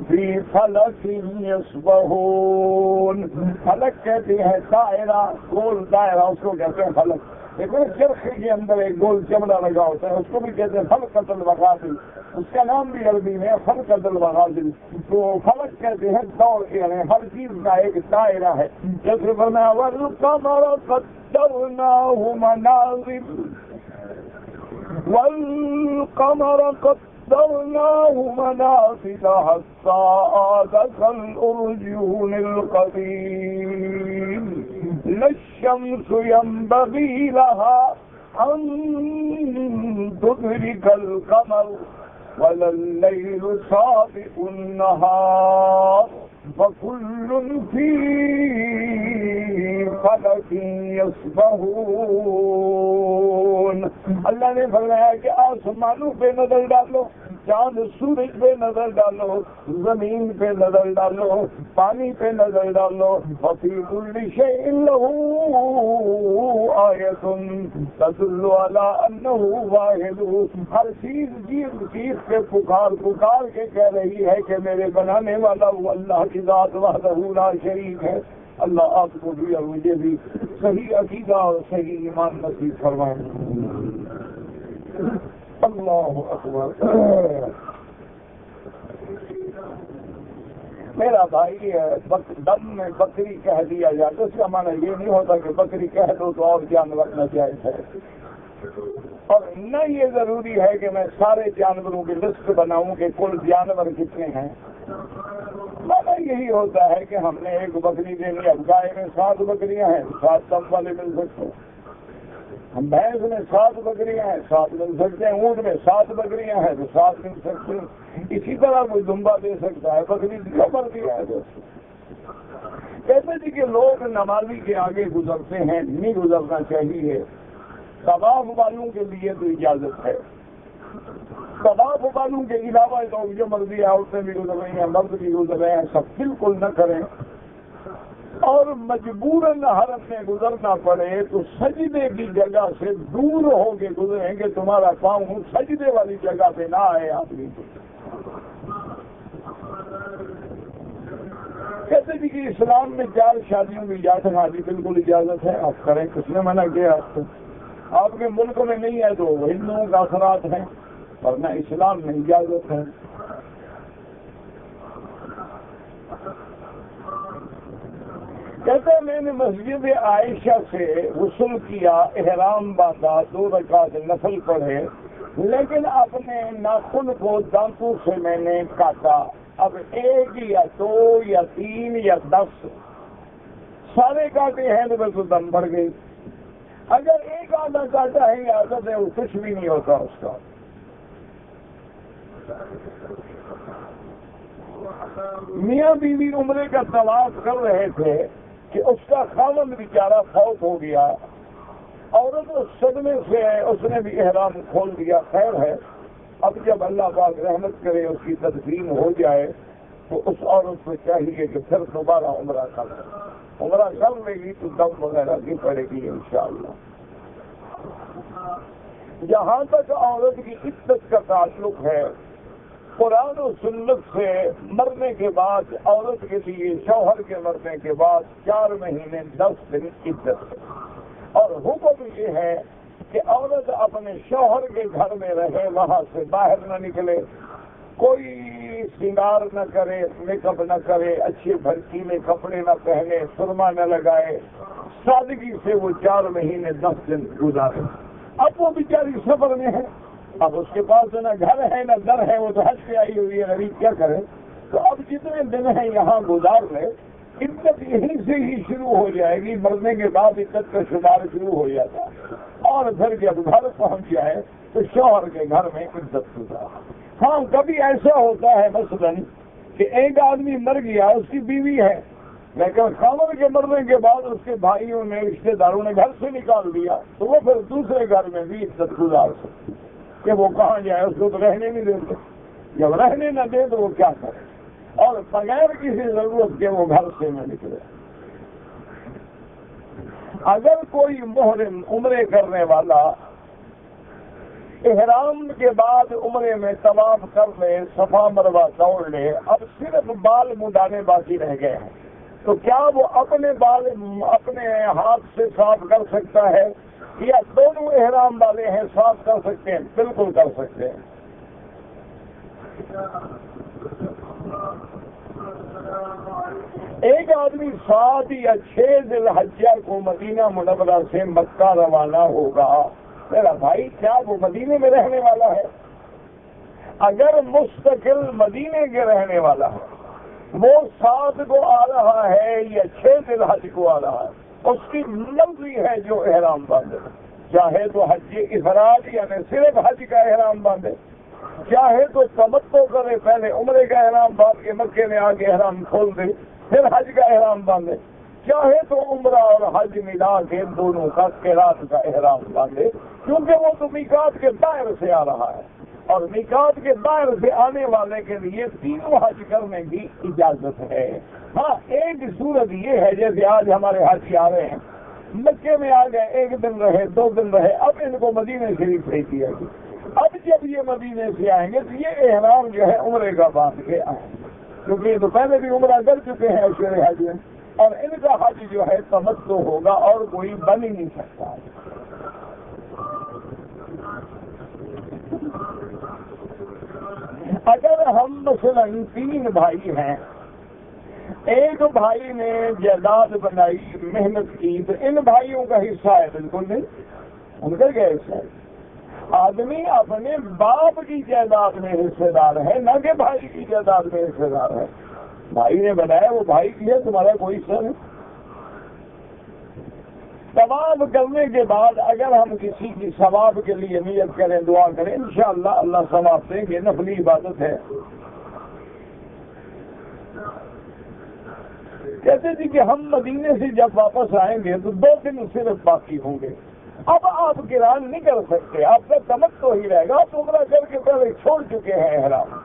فی فلک یسبحون. فلک کہتے ہیں دائرہ، گول دائرہ، اس کو کہتے ہیں فلک. دیکھو چرخے کے اندر ایک گول چمڑا لگا ہوتا ہے، اس کو بھی کہتے ہیں فلقۃ الوغابل، اس کا نام بھی عربی میں فلقۃ الوغابل. تو فلک کہتے ہیں دوڑ کے، ہر چیز کا ایک دائرہ ہے. جیسے فرمایا والقمر قدرناہ منازل والقمر قدرناه منازل حتى عاد كالأرجون القديم. لا الشمس ينبغي لها أن تدرك القمر ولا الليل سابق النهار وكل في فلك يسبحون. اللہ نے فرمایا کہ آسمانوں پہ نظر ڈالو، چاند سورج پہ نظر ڈالو، زمین پہ نظر ڈالو، پانی پہ نظر ڈالو. وفی کل شیء لہ آیۃ تدل علی انہ واحد، ہر چیز چیز پہ پکار کے کہہ رہی ہے کہ میرے بنانے والا وہ اللہ کی ذات وحدہ لا شریک ہے۔ اللہ آپ کو بھی اور مجھے بھی صحیح عقیدہ اور صحیح ایمان نصیب فرمائے۔ اللہ اکبر۔ میرا بھائی دم میں بکری کہہ دیا جائے تو اس کا معنی یہ نہیں ہوتا کہ بکری کہہ دو تو اور جانور نہ جائز ہے، اور نہ یہ ضروری ہے کہ میں سارے جانوروں کی لسٹ بناؤں کہ کل جانور کتنے ہیں۔ معنی یہی ہوتا ہے کہ ہم نے ایک بکری دینی، اب گائے میں 7 بکریاں ہیں 7 دم والے مل سکتے ہیں، ہم بھینس میں 7 بکریاں ہیں 7 مل سکتے ہیں، اونٹ میں 7 بکریاں ہیں تو 7 مل سکتے ہیں، اسی طرح کوئی دمبا دے سکتا ہے، بکری خبر دیا ہے دوست۔ کہتے جی کہ لوگ نمازی کے آگے گزرتے ہیں، نہیں گزرنا چاہیے۔ طواف والوں کے لیے تو اجازت ہے، طواف والوں کے علاوہ تو جو مرضی عورتیں بھی گزر رہی ہیں مرد بھی گزر رہے ہیں، سب بالکل نہ کریں، اور مجبوراً حرم میں گزرنا پڑے تو سجدے کی جگہ سے دور ہو کے گزریں کہ تمہارا پاؤں سجدے والی جگہ پہ نہ آئے آدمی کو۔ کہتے جی کہ اسلام میں 4 شادیوں کی اجازت ہے، بالکل اجازت ہے، آپ کریں، کس نے منع کیا آپ کو؟ آپ کے ملک میں نہیں ہے تو ہندوؤں کا اثرات ہیں، ورنہ اسلام میں اجازت ہے۔ کہتے ہیں میں نے مسجد عائشہ سے غسل کیا، احرام باندھا، 2 رکعت نفل پڑھے، لیکن اپنے ناخن کو دانتوں سے میں نے کاٹا۔ اب 1 یا 2 یا 3 یا 10 سارے کاٹے ہیں تو بس دم بھر گئی۔ اگر ایک آدھا کاٹا ہے یہ عادت ہے، وہ کچھ بھی نہیں ہوتا اس کا۔ میاں بیوی عمرے کا طواف کر رہے تھے کہ اس کا خاوند بیچارہ فوت ہو گیا، عورت اس صدمے سے اس نے بھی احرام کھول دیا۔ خیر ہے، اب جب اللہ پاک رحمت کرے اس کی تدفین ہو جائے تو اس عورت کو چاہیے کہ پھر دوبارہ عمرہ کر لے، عمرہ کر لے گی تو دم وغیرہ بھی پڑے گی انشاءاللہ۔ جہاں تک عورت کی عزت کا تعلق ہے، قرآن و سنت سے مرنے کے بعد عورت کے لیے شوہر کے مرنے کے بعد 4 مہینے 10 دن عزت ہے، اور حکم یہ ہے کہ عورت اپنے شوہر کے گھر میں رہے، وہاں سے باہر نہ نکلے، کوئی سنگار نہ کرے، میک اپ نہ کرے، اچھے بھرکیلے کپڑے نہ پہنے، سرما نہ لگائے، سادگی سے وہ 4 مہینے 10 دن گزارے۔ اب وہ بیچاری سفر میں ہے، اب اس کے پاس نہ گھر ہے نہ در ہے، وہ تو حج سے آئی ہوئی ہے، غریب کیا کرے؟ تو اب جتنے دن ہیں یہاں گزار لے، عزت یہیں سے ہی شروع ہو جائے گی، مرنے کے بعد عزت کا شمار شروع ہو جاتا ہے، اور پھر جب گھر پہنچ جائے تو شوہر کے گھر میں عزت گزار۔ ہاں کبھی ایسا ہوتا ہے مثلاً کہ ایک آدمی مر گیا، اس کی بیوی ہے، لیکن خاوند کے مرنے کے بعد اس کے بھائیوں نے رشتے داروں نے گھر سے نکال دیا، تو وہ پھر دوسرے گھر میں بھی عزت گزار سکتے کہ وہ کہاں جائے، اس کو تو رہنے نہیں دیتے، جب رہنے نہ دے تو وہ کیا کرے، اور بغیر کسی ضرورت کے وہ گھر سے نہ نکلے۔ اگر کوئی محرم عمرے کرنے والا احرام کے بعد عمرے میں طواف کر لے، صفا مروہ دوڑ لے، اب صرف بال مڈانے باقی رہ گئے ہیں، تو کیا وہ اپنے بال اپنے ہاتھ سے صاف کر سکتا ہے، یا دونوں احرام والے ہیں صاف کر سکتے ہیں؟ بالکل کر سکتے ہیں۔ ایک آدمی 7 یا 6 ذی الحجہ کو مدینہ منورہ سے مکہ روانہ ہوگا، میرا بھائی کیا وہ مدینے میں رہنے والا ہے؟ اگر مستقل مدینے کے رہنے والا ہے، وہ 7 کو آ رہا ہے یا 6 ذی الحج کو آ رہا ہے، اس کی مرضی ہے جو احرام باندھے، چاہے تو حج افراد یعنی صرف حج کا احرام باندھے، چاہے تو تمتع کرے، پہلے عمرے کا احرام باندھ کے مکے میں آ کے احرام کھول دے، پھر حج کا احرام باندھے، چاہے تو عمرہ اور حج ملا کے دونوں کا قران کا احرام باندھے، کیونکہ وہ تو میقات کے دائر سے آ رہا ہے، اور میقات کے دائر سے آنے والے کے لیے تینوں حج کرنے کی اجازت ہے۔ ہاں ایک صورت یہ ہے، جیسے آج ہمارے حاجی آ رہے ہیں مکے میں آ گئے، 1 دن رہے، 2 دن رہے، اب ان کو مدینہ شریف بھیج دیا گیا۔ اب جب یہ مدینے سے آئیں گے تو یہ احرام جو ہے عمرے کا باندھ کے آئیں گے، کیونکہ یہ تو پہلے بھی عمرہ کر چکے ہیں اشور حج میں، اور ان کا حج جو ہے تمتع ہوگا اور کوئی بن ہی نہیں سکتا۔ اگر ہم مثلا 3 بھائی ہیں، ایک بھائی نے جائیداد بنائی، محنت کی، تو ان بھائیوں کا حصہ ہے؟ بالکل نہیں، ان کا کیا حصہ ہے؟ آدمی اپنے باپ کی جائیداد میں حصے دار ہے، نہ کہ بھائی کی جائیداد میں حصے دار ہے۔ بھائی نے بنایا وہ بھائی کی ہے، تمہارا کوئی حصہ نہیں۔ ثواب کرنے کے بعد اگر ہم کسی کی ثواب کے لیے نیت کریں، دعا کریں، انشاءاللہ اللہ ثواب دیں گے، نفلی عبادت ہے۔ کہتے تھے کہ ہم مدینے سے جب واپس آئیں گے تو 2 دن صرف باقی ہوں گے، اب آپ قران نہیں کر سکتے، آپ کا تمتع ہی رہے گا، آپ عمرہ کر کے پہلے چھوڑ چکے ہیں احرام۔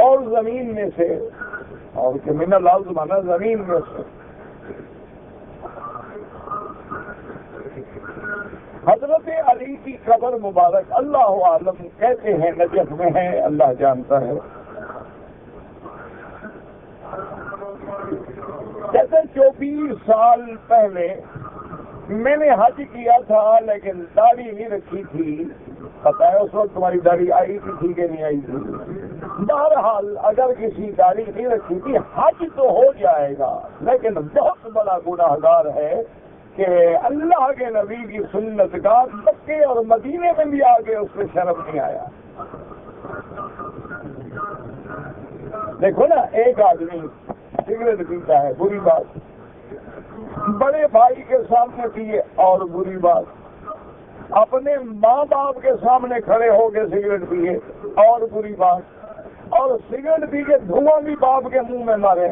اور زمین میں سے، اور کہ من الارض مانا زمین میں سے، حضرت علی کی قبر مبارک اللہ عالم کہتے ہیں نجف میں ہے، اللہ جانتا ہے۔ کہتے 24 سال پہلے میں نے حج کیا تھا لیکن داڑھی نہیں رکھی تھی، پتہ ہے اس وقت تمہاری داڑھی آئی تھی کہ نہیں آئی تھی؟ بہرحال اگر کسی داڑھی نہیں رکھی تھی حج تو ہو جائے گا، لیکن بہت بڑا گناہگار ہے کہ اللہ کے نبی کی سنت کا مکے اور مدینے میں بھی آگے اس پہ شرم نہیں آیا۔ دیکھو نا، ایک آدمی سگریٹ پیتا ہے، بری بات، بڑے بھائی کے سامنے پیے اور بری بات، اپنے ماں باپ کے سامنے کھڑے ہو کے سگریٹ پیے اور بری بات، اور سگریٹ پی کے دھواں بھی باپ کے منہ میں مارے،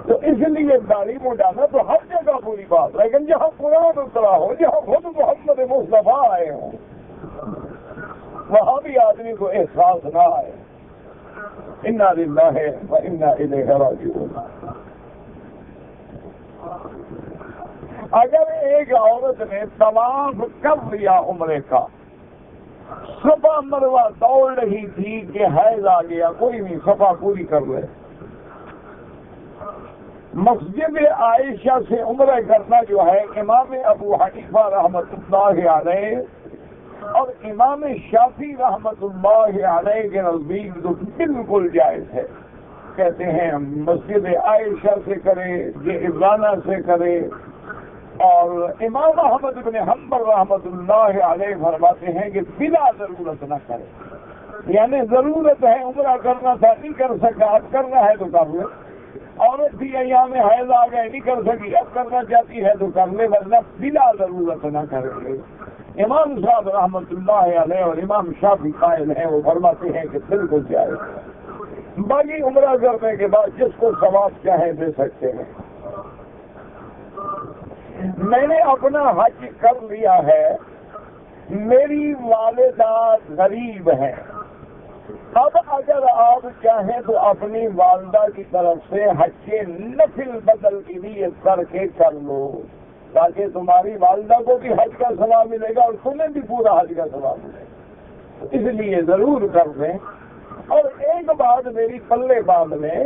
تو اس لیے داڑھی مڈانا تو ہر جگہ بری بات، لیکن جہاں قرآن اترا ہو، جہاں خود محمد مصطفیٰ آئے ہوں، وہاں بھی آدمی کو احساس نہ آئے۔ انا للہ و انا الیہ راجعون۔ اگر ایک عورت نے طواف کر لیا عمرے کا، صفا مروہ دوڑ رہی تھی کہ حیض آ گیا، کوئی نہیں، صفا پوری کر لے۔ مسجد عائشہ سے عمرہ کرنا جو ہے امام ابو حنیفہ رحمۃ اللہ علیہ اور امام شافعی رحمۃ اللہ علیہ کے نزدیک تو بالکل جائز ہے۔ کہتے ہیں مسجد عائشہ سے کرے، جعفرانہ سے کرے، اور امام احمد بن حنبل رحمۃ اللہ علیہ فرماتے ہیں کہ بلا ضرورت نہ کرے، یعنی ضرورت ہے عمرہ کرنا تھا نہیں کر سکا، اب کرنا ہے تو کر لے، عورت بھی ایام حیض آ گئے نہیں کر سکی، اب کرنا چاہتی ہے تو کر لے، ورنہ بلا ضرورت نہ کرے۔ امام صاحب رحمۃ اللہ علیہ اور امام شافعی قائل ہیں، وہ فرماتے ہیں کہ بالکل جائز، باقی عمرہ کرنے کے بعد جس کو ثواب چاہے دے سکتے ہیں۔ میں نے اپنا حج کر لیا ہے، میری والدہ غریب ہے، اب اگر آپ چاہیں تو اپنی والدہ کی طرف سے حج کے نفل بدل کی نیت کر کے کر لو، تاکہ تمہاری والدہ کو بھی حج کا ثواب ملے گا اور تمہیں بھی پورا حج کا ثواب ملے گا، اس لیے ضرور کر دیں۔ اور ایک بات میری پلے باندھ لیں،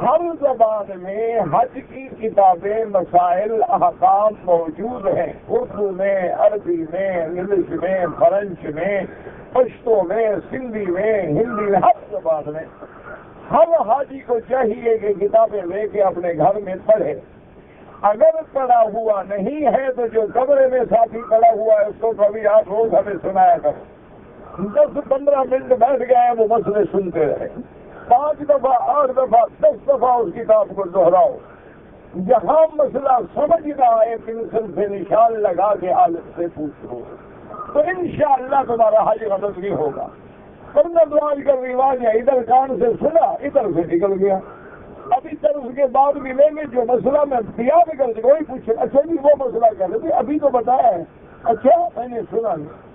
ہر زبان میں حج کی کتابیں، مسائل، احکام موجود ہیں، اردو میں، عربی میں، انگلش میں، فرنچ میں، پشتو میں، سندھی میں، ہندی میں، ہر زبان میں۔ ہر حاجی کو چاہیے کہ کتابیں لے کے اپنے گھر میں پڑھے، اگر پڑھا ہوا نہیں ہے تو جو کمرے میں ساتھی پڑھا ہوا ہے اس کو کبھی آپ روز ہمیں سنایا کرو، 10-15 منٹ بیٹھ گئے وہ مسئلے سنتے رہے، 5 دفعہ 8 دفعہ 10 دفعہ اس کتاب کو دہراؤ، جہاں مسئلہ سمجھ نہ آئے پنسل سے نشان لگا کے عالم سے پوچھو، تو انشاءاللہ تمہارا حج غلط نہیں ہوگا۔ ورنہ دعائی کا رواج ہے، ادھر کان سے سنا ادھر سے نکل گیا، ابھی تک اس کے بعد ملیں گے جو مسئلہ میں دیا نکل کے وہی پوچھے، اچھا جی وہ مسئلہ کر رہے تھے ابھی تو بتایا ہے، اچھا میں نے سنا نہیں۔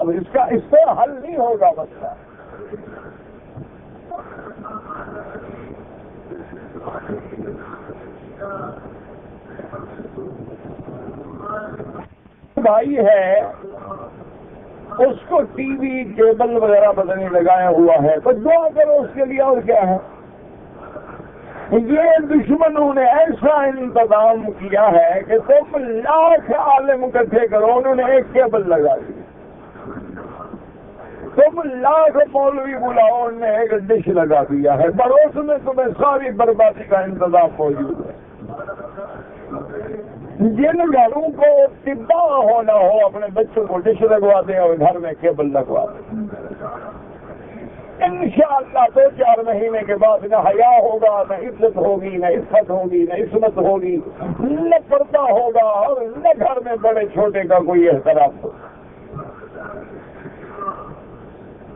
اب اس سے حل نہیں ہوگا مسئلہ. بھائی ہے اس کو ٹی وی کیبل وغیرہ بدلنے لگایا ہوا ہے تو دعا کرو اس کے لیے. اور کیا ہے؟ یہ دشمنوں نے ایسا انتظام کیا ہے کہ تم لاکھ عالم اکٹھے کرو, انہوں نے ایک کیبل لگا دی. تم لاکھ مولوی بلاؤ, انہوں نے ایک ڈش لگا دیا ہے. پڑوس میں تمہیں ساری بربادی کا انتظام موجود ہے. جن گھروں کو تباہ ہونا ہو اپنے بچوں کو ڈش لگوا دیں اور گھر میں کیبل لگوا دیں. انشاءاللہ 2-4 مہینے کے بعد نہ حیا ہوگا, نہ عزت ہوگی, نہ عزت ہوگی, نہ عصمت ہوگی, نہ پردہ ہوگا, اور نہ گھر میں بڑے چھوٹے کا کوئی احترام ہوگا.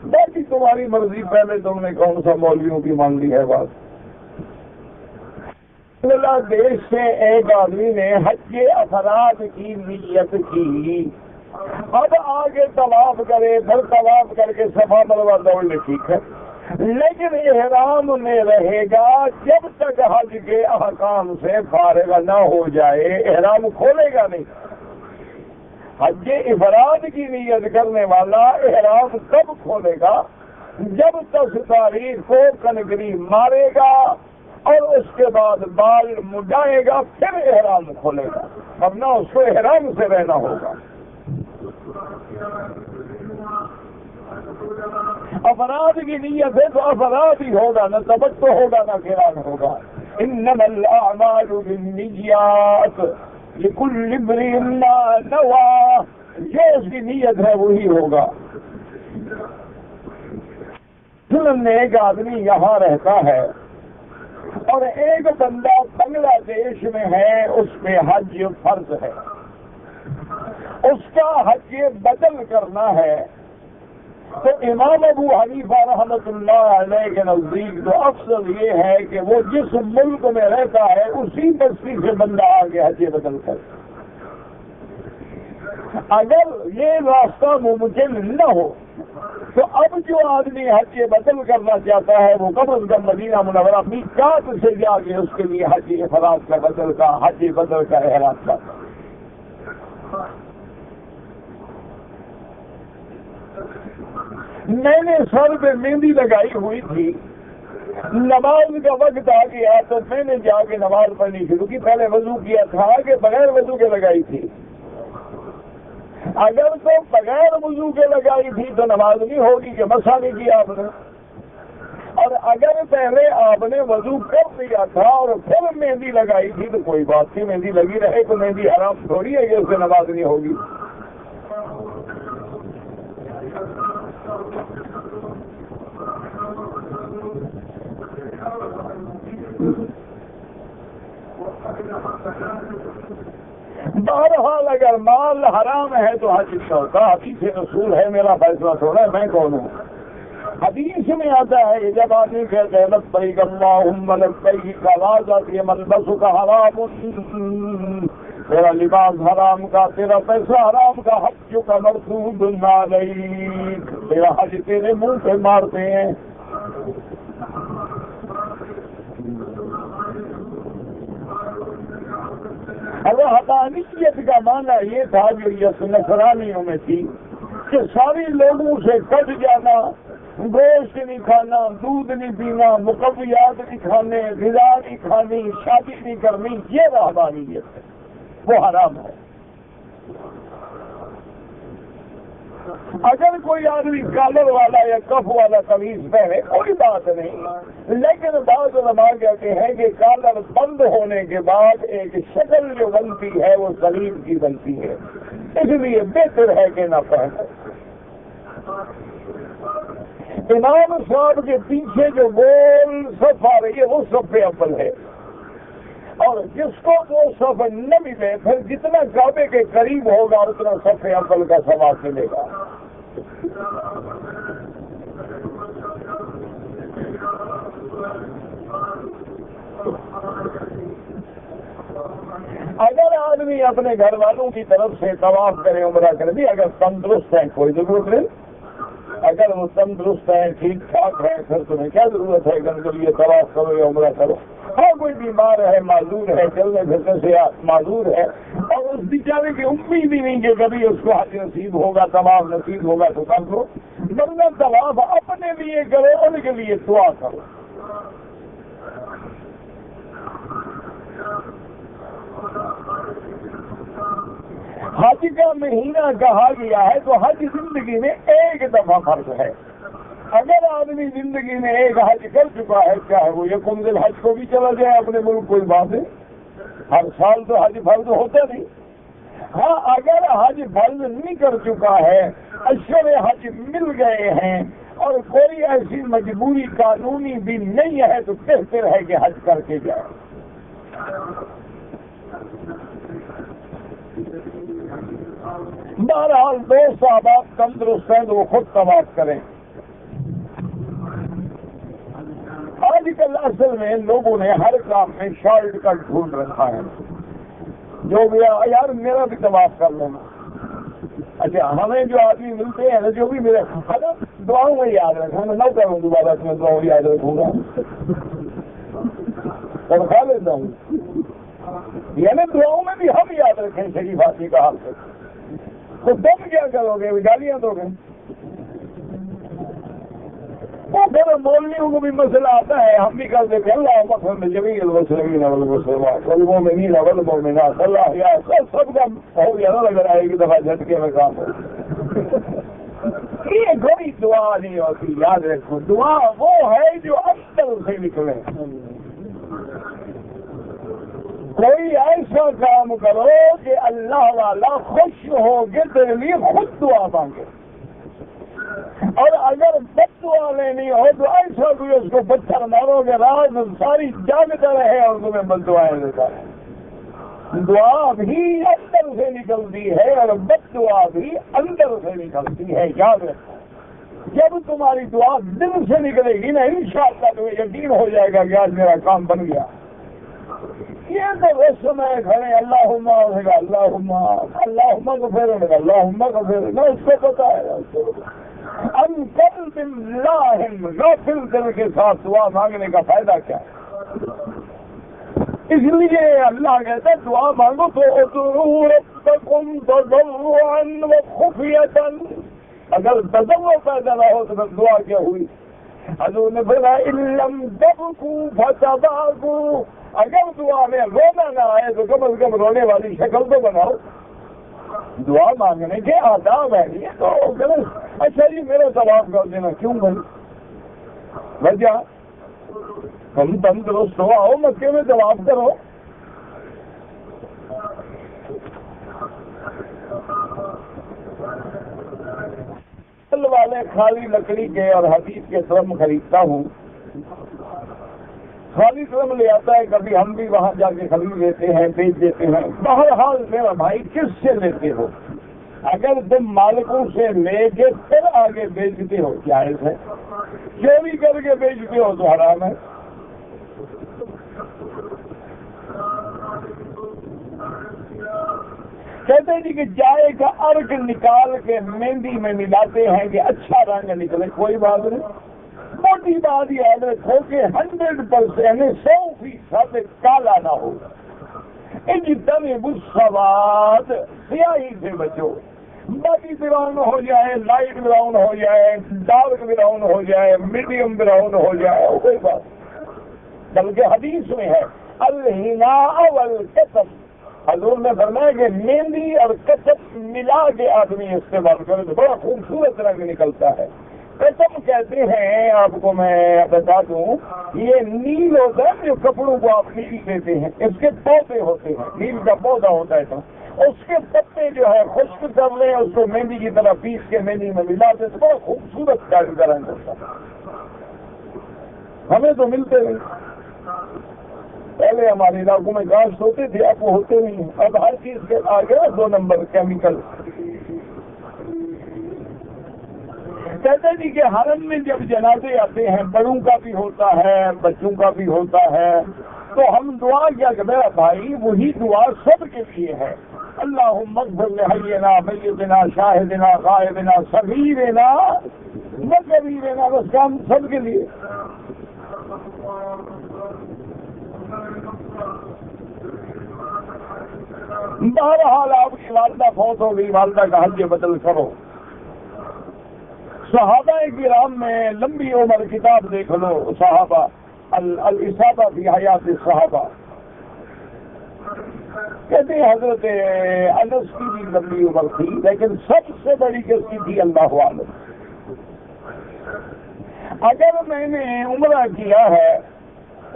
باقی تمہاری مرضی. پہلے تم نے کون سا مولویوں کی مان لی ہے بات. بنگلہ دیش سے ایک آدمی نے حج افراد کی نیت کی. اب آگے طواف کرے, پھر طواف کر کے صفا مروا دوڑ لے, ٹھیک ہے, لیکن احرام میں رہے گا جب تک حج کے احکام سے فارغ نہ ہو جائے. احرام کھولے گا نہیں. حج افراد کی نیت کرنے والا احرام کب کھولے گا؟ جب 10 تاریخ کو کنکری مارے گا اور اس کے بعد بال مڈائے گا, پھر احرام کھولے گا. ورنہ اس کو احرام سے رہنا ہوگا. افراد کی نیت ہے تو افراد ہی ہوگا, نہ تبتو ہوگا نہ قران ہوگا. انما الاعمال بالنیات لکل امرئ ما نوى. جو اس کی نیت ہے وہی ہوگا. ایک آدمی یہاں رہتا ہے اور ایک بندہ بنگلہ دیش میں ہے, اس پہ حج فرض ہے. اس کا حج بدل کرنا ہے تو امام ابو حنیفہ رحمۃ اللہ علیہ کے نزدیک تو افضل یہ ہے کہ وہ جس ملک میں رہتا ہے اسی بستی سے بندہ آگے حج بدل کر. اگر یہ راستہ ممکن نہ ہو تو اب جو آدمی حج بدل کرنا چاہتا ہے وہ کم از کم مدینہ منورہ میقات سے جا کے اس کے لیے حج افراد کا بدل کا حج بدل کا احرام کا. میں نے سر پہ مہندی لگائی ہوئی تھی, نماز کا وقت آ گیا تو میں نے جا کے نماز پڑھنی شروع کی. پہلے وضو کیا تھا کہ بغیر وضو کے لگائی تھی. اگر تو بغیر وضو کے لگائی تھی تو نماز نہیں ہوگی کہ مسا نہیں کیا آپ نے. اور اگر پہلے آپ نے وضو کر دیا تھا اور پھر مہندی لگائی تھی تو کوئی بات نہیں, مہندی لگی رہے تو مہندی حرام تھوڑی ہے کہ اس سے نماز نہیں ہوگی. بہرحال اگر مال حرام ہے تو حج کا ہوتا. حدیث رسول ہے, میرا فیصلہ تھوڑا ہے, میں کون ہوں. حدیث میں آتا ہے کہ جب آدمی کہتے ہیں لبیک اللہم لبیک کا آواز آتی ہے ملبس کا حرام, تیرا لباس حرام کا, تیرا پیسہ حرام کا, حج کا مردود علیک, تیرا حج تیرے منہ پہ مارتے ہیں. اگر حقانیت کا معنی یہ تھا جو یہ نصرانیوں میں تھی کہ ساری لوگوں سے کٹ جانا, گوشت نہیں کھانا, دودھ نہیں پینا, مقویات نہیں کھانے, غذا نہیں کھانی, شادی نہیں کرنی, یہ رہبانیت ہے, وہ حرام ہے. اگر کوئی آدمی کالر والا یا کف والا قمیض پہنے کوئی بات نہیں, لیکن بعض علماء کہتے ہیں کہ کالر بند ہونے کے بعد ایک شکل جو بنتی ہے وہ سلیم کی بنتی ہے, اس لیے بہتر ہے کہ نہ پہنے. امام صاحب کے پیچھے جو گول صف آ رہی ہے وہ صف اول ہے, اور جس کو وہ صف نہ ملے پھر جتنا کعبے کے قریب ہوگا اتنا صف اول کا ثواب ملے گا. اگر آدمی آدمی اپنے گھر والوں کی طرف سے طواف کرے عمرہ کرے بھی، اگر تندرست ہے کوئی ضرورت نہیں، اگر وہ تندرست ہے ٹھیک ٹھاک ہے پھر تمہیں کیا ضرورت ہے کہ ان کے لیے طواف کرو یا عمرہ کرو۔ ہاں کوئی بیمار ہے، معذور ہے، چلنے پھرنے سے معذور ہے اور اس بیچارے کی امید ہی نہیں کہ کبھی اس کو حج نصیب ہوگا، طواف نصیب ہوگا تو کر دو، ورنہ طواف اپنے لیے کرو، ان کے لیے دعا کرو۔ حج کا مہینہ کہا گیا ہے تو حج زندگی میں ایک دفعہ فرض ہے۔ اگر آدمی زندگی میں ایک حج کر چکا ہے، چاہے وہ یکم ذی الحج کو بھی چلا جائے اپنے ملک، کوئی بات نہیں، ہر سال تو حج فرض ہوتا نہیں۔ ہاں اگر حج فرض نہیں کر چکا ہے، اشہر حج مل گئے ہیں اور کوئی ایسی مجبوری قانونی بھی نہیں ہے تو بہتر ہے کہ حج کر کے جائے۔ بہرحال دوست احباب تندرست ہیں تو وہ خود طواف کریں۔ آج کل اصل میں لوگوں نے ہر کام میں شارٹ کٹ ڈھونڈ رکھا ہے، جو بھی یار میرا بھی طواف کر لینا۔ اچھا ہمیں جو آدمی ملتے ہیں جو بھی میرے دعاؤں میں یاد رکھا، میں نہ کروں دوبارہ میں دعاؤں یاد رکھوں گا اور کھا لیتا ہوں، یعنی دعاؤں میں بھی ہم یاد رکھیں شریفاتی کا حال سے۔ تو تم کیا کرو گے؟ گالیاں دو گے؟ وہ پھر مولویوں کو بھی مسئلہ آتا ہے، ہم بھی کر دیتے ہیں اللہ مغفر لجمیع المسلمین والمسلمات والمؤمنین والمؤمنات، اللہ یا سب کا ہو گیا نا، اگر ایک دفعہ جھٹکے میں کام ہو۔ یہ کوئی دعا نہیں ہوتی، یاد رکھو دعا وہ ہے جو اندر سے نکلے۔ کوئی ایسا کام کرو کہ اللہ والا خوش ہو کے تیرے لیے خود دعا مانگے، اور اگر بد دعا لینی ہو تو ایسا بھی اس کو پتھر مارو گے رات ساری جاگتا رہے اور تمہیں بد دعائیں دیتا ہے۔ دعا بھی اندر سے نکلتی ہے اور بد دعا بھی اندر سے نکلتی ہے، یاد رکھو۔ جب تمہاری دعا دل سے نکلے گی نا، انشاءاللہ تمہیں یقین ہو جائے گا کہ آج میرا کام بن گیا۔ یہ تو رسم ہے کھڑے اللہم اللہم اللہم غفر اللہم غفر، میں اس کو پتا ہے ہم قلب لاہم غافل دل کے ساتھ دعا مانگنے کا فائدہ کیا ہے؟ اس لیے اللہ کہتا ہے دعا مانگو تو ادعوا ربکم تضرعا وخفیۃ، اگر تضرع پیدا نہ ہو تو پھر دعا کیا ہوئی؟ حضور نے فرمایا ان لم تبکوا فتباکوا، اگر دعا میں رونا نہ آئے تو کم از کم رونے والی شکل تو بناؤ۔ دعا مانگنے کے آداب ہے یہ تو غلط۔ اچھا جی میرا طواف کر دینا، کیوں بھائی؟ وجہ ہم تندرست ہو، آؤ مکے میں طواف کرو۔ والے خالی لکڑی کے اور حدیث کے سرم خریدتا ہوں، خالی سرم لے آتا ہے، کبھی ہم بھی وہاں جا کے خرید لیتے ہیں، بیچ دیتے ہیں۔ بہرحال میرا بھائی کس سے لیتے ہو؟ اگر تم مالکوں سے لے کے پھر آگے بیچتے ہو جائز ہے، چوری کر کے بیچتے ہو تو حرام ہے۔ کہتے ہیں جی کہ جائے کا ارک نکال کے مہندی میں ملاتے ہیں کہ اچھا رنگ نکلے، کوئی بات نہیں، موٹی بات یہ ہے رکھو کہ 100% 100% کالا نہ ہو۔ اجتنبوا السواد، سیاہی سے بچو، باقی براؤن ہو جائے، لائٹ براؤن ہو جائے، ڈارک براؤن ہو جائے، میڈیم براؤن ہو جائے، کوئی بات، بلکہ حدیث میں ہے الحناء والکتم، حضور نے فرمایا کہ مہندی اور کچپ ملا کے آدمی استعمال کرے تو بڑا خوبصورت رنگ نکلتا ہے۔ کچپ کہتے ہیں، آپ کو میں بتا دوں، یہ نیل ہوتا ہے جو کپڑوں کو آپ نیل دیتے ہیں، اس کے پودے ہوتے ہیں، نیل کا پودا ہوتا ہے تو اس کے پتے جو ہے خشک کر لیں، اس کو مہندی کی طرح پیس کے مہندی میں ملا دے تو بڑا خوبصورت رنگ ہوتا ہے۔ ہمیں تو ملتے نہیں، پہلے ہمارے علاقوں میں گاش ہوتے تھے، اب وہ ہوتے نہیں، اب ہر چیز کے آگے 2 نمبر کیمیکل۔ کہتے جی کہ حرم میں جب جنازے آتے ہیں، بڑوں کا بھی ہوتا ہے، بچوں کا بھی ہوتا ہے، تو ہم دعا کیا کہ میرا بھائی وہی دعا سب کے لیے ہے. اللہم اغفر لحینا میتنا شاہدنا غائبنا صغیرنا و کبیرنا، بس کام سب کے لیے. بہرحال آپ کی والدہ فوت ہو گئی، والدہ کا حج بدل کرو. صحابہ کرام میں لمبی عمر کتاب دیکھ لو، صحابہ الاصابہ فی حیات الصحابہ، کہتے ہیں حضرت انس کی بھی لمبی عمر تھی، لیکن سب سے بڑی کس کی تھی اللہ عالم. اگر میں نے عمرہ کیا ہے،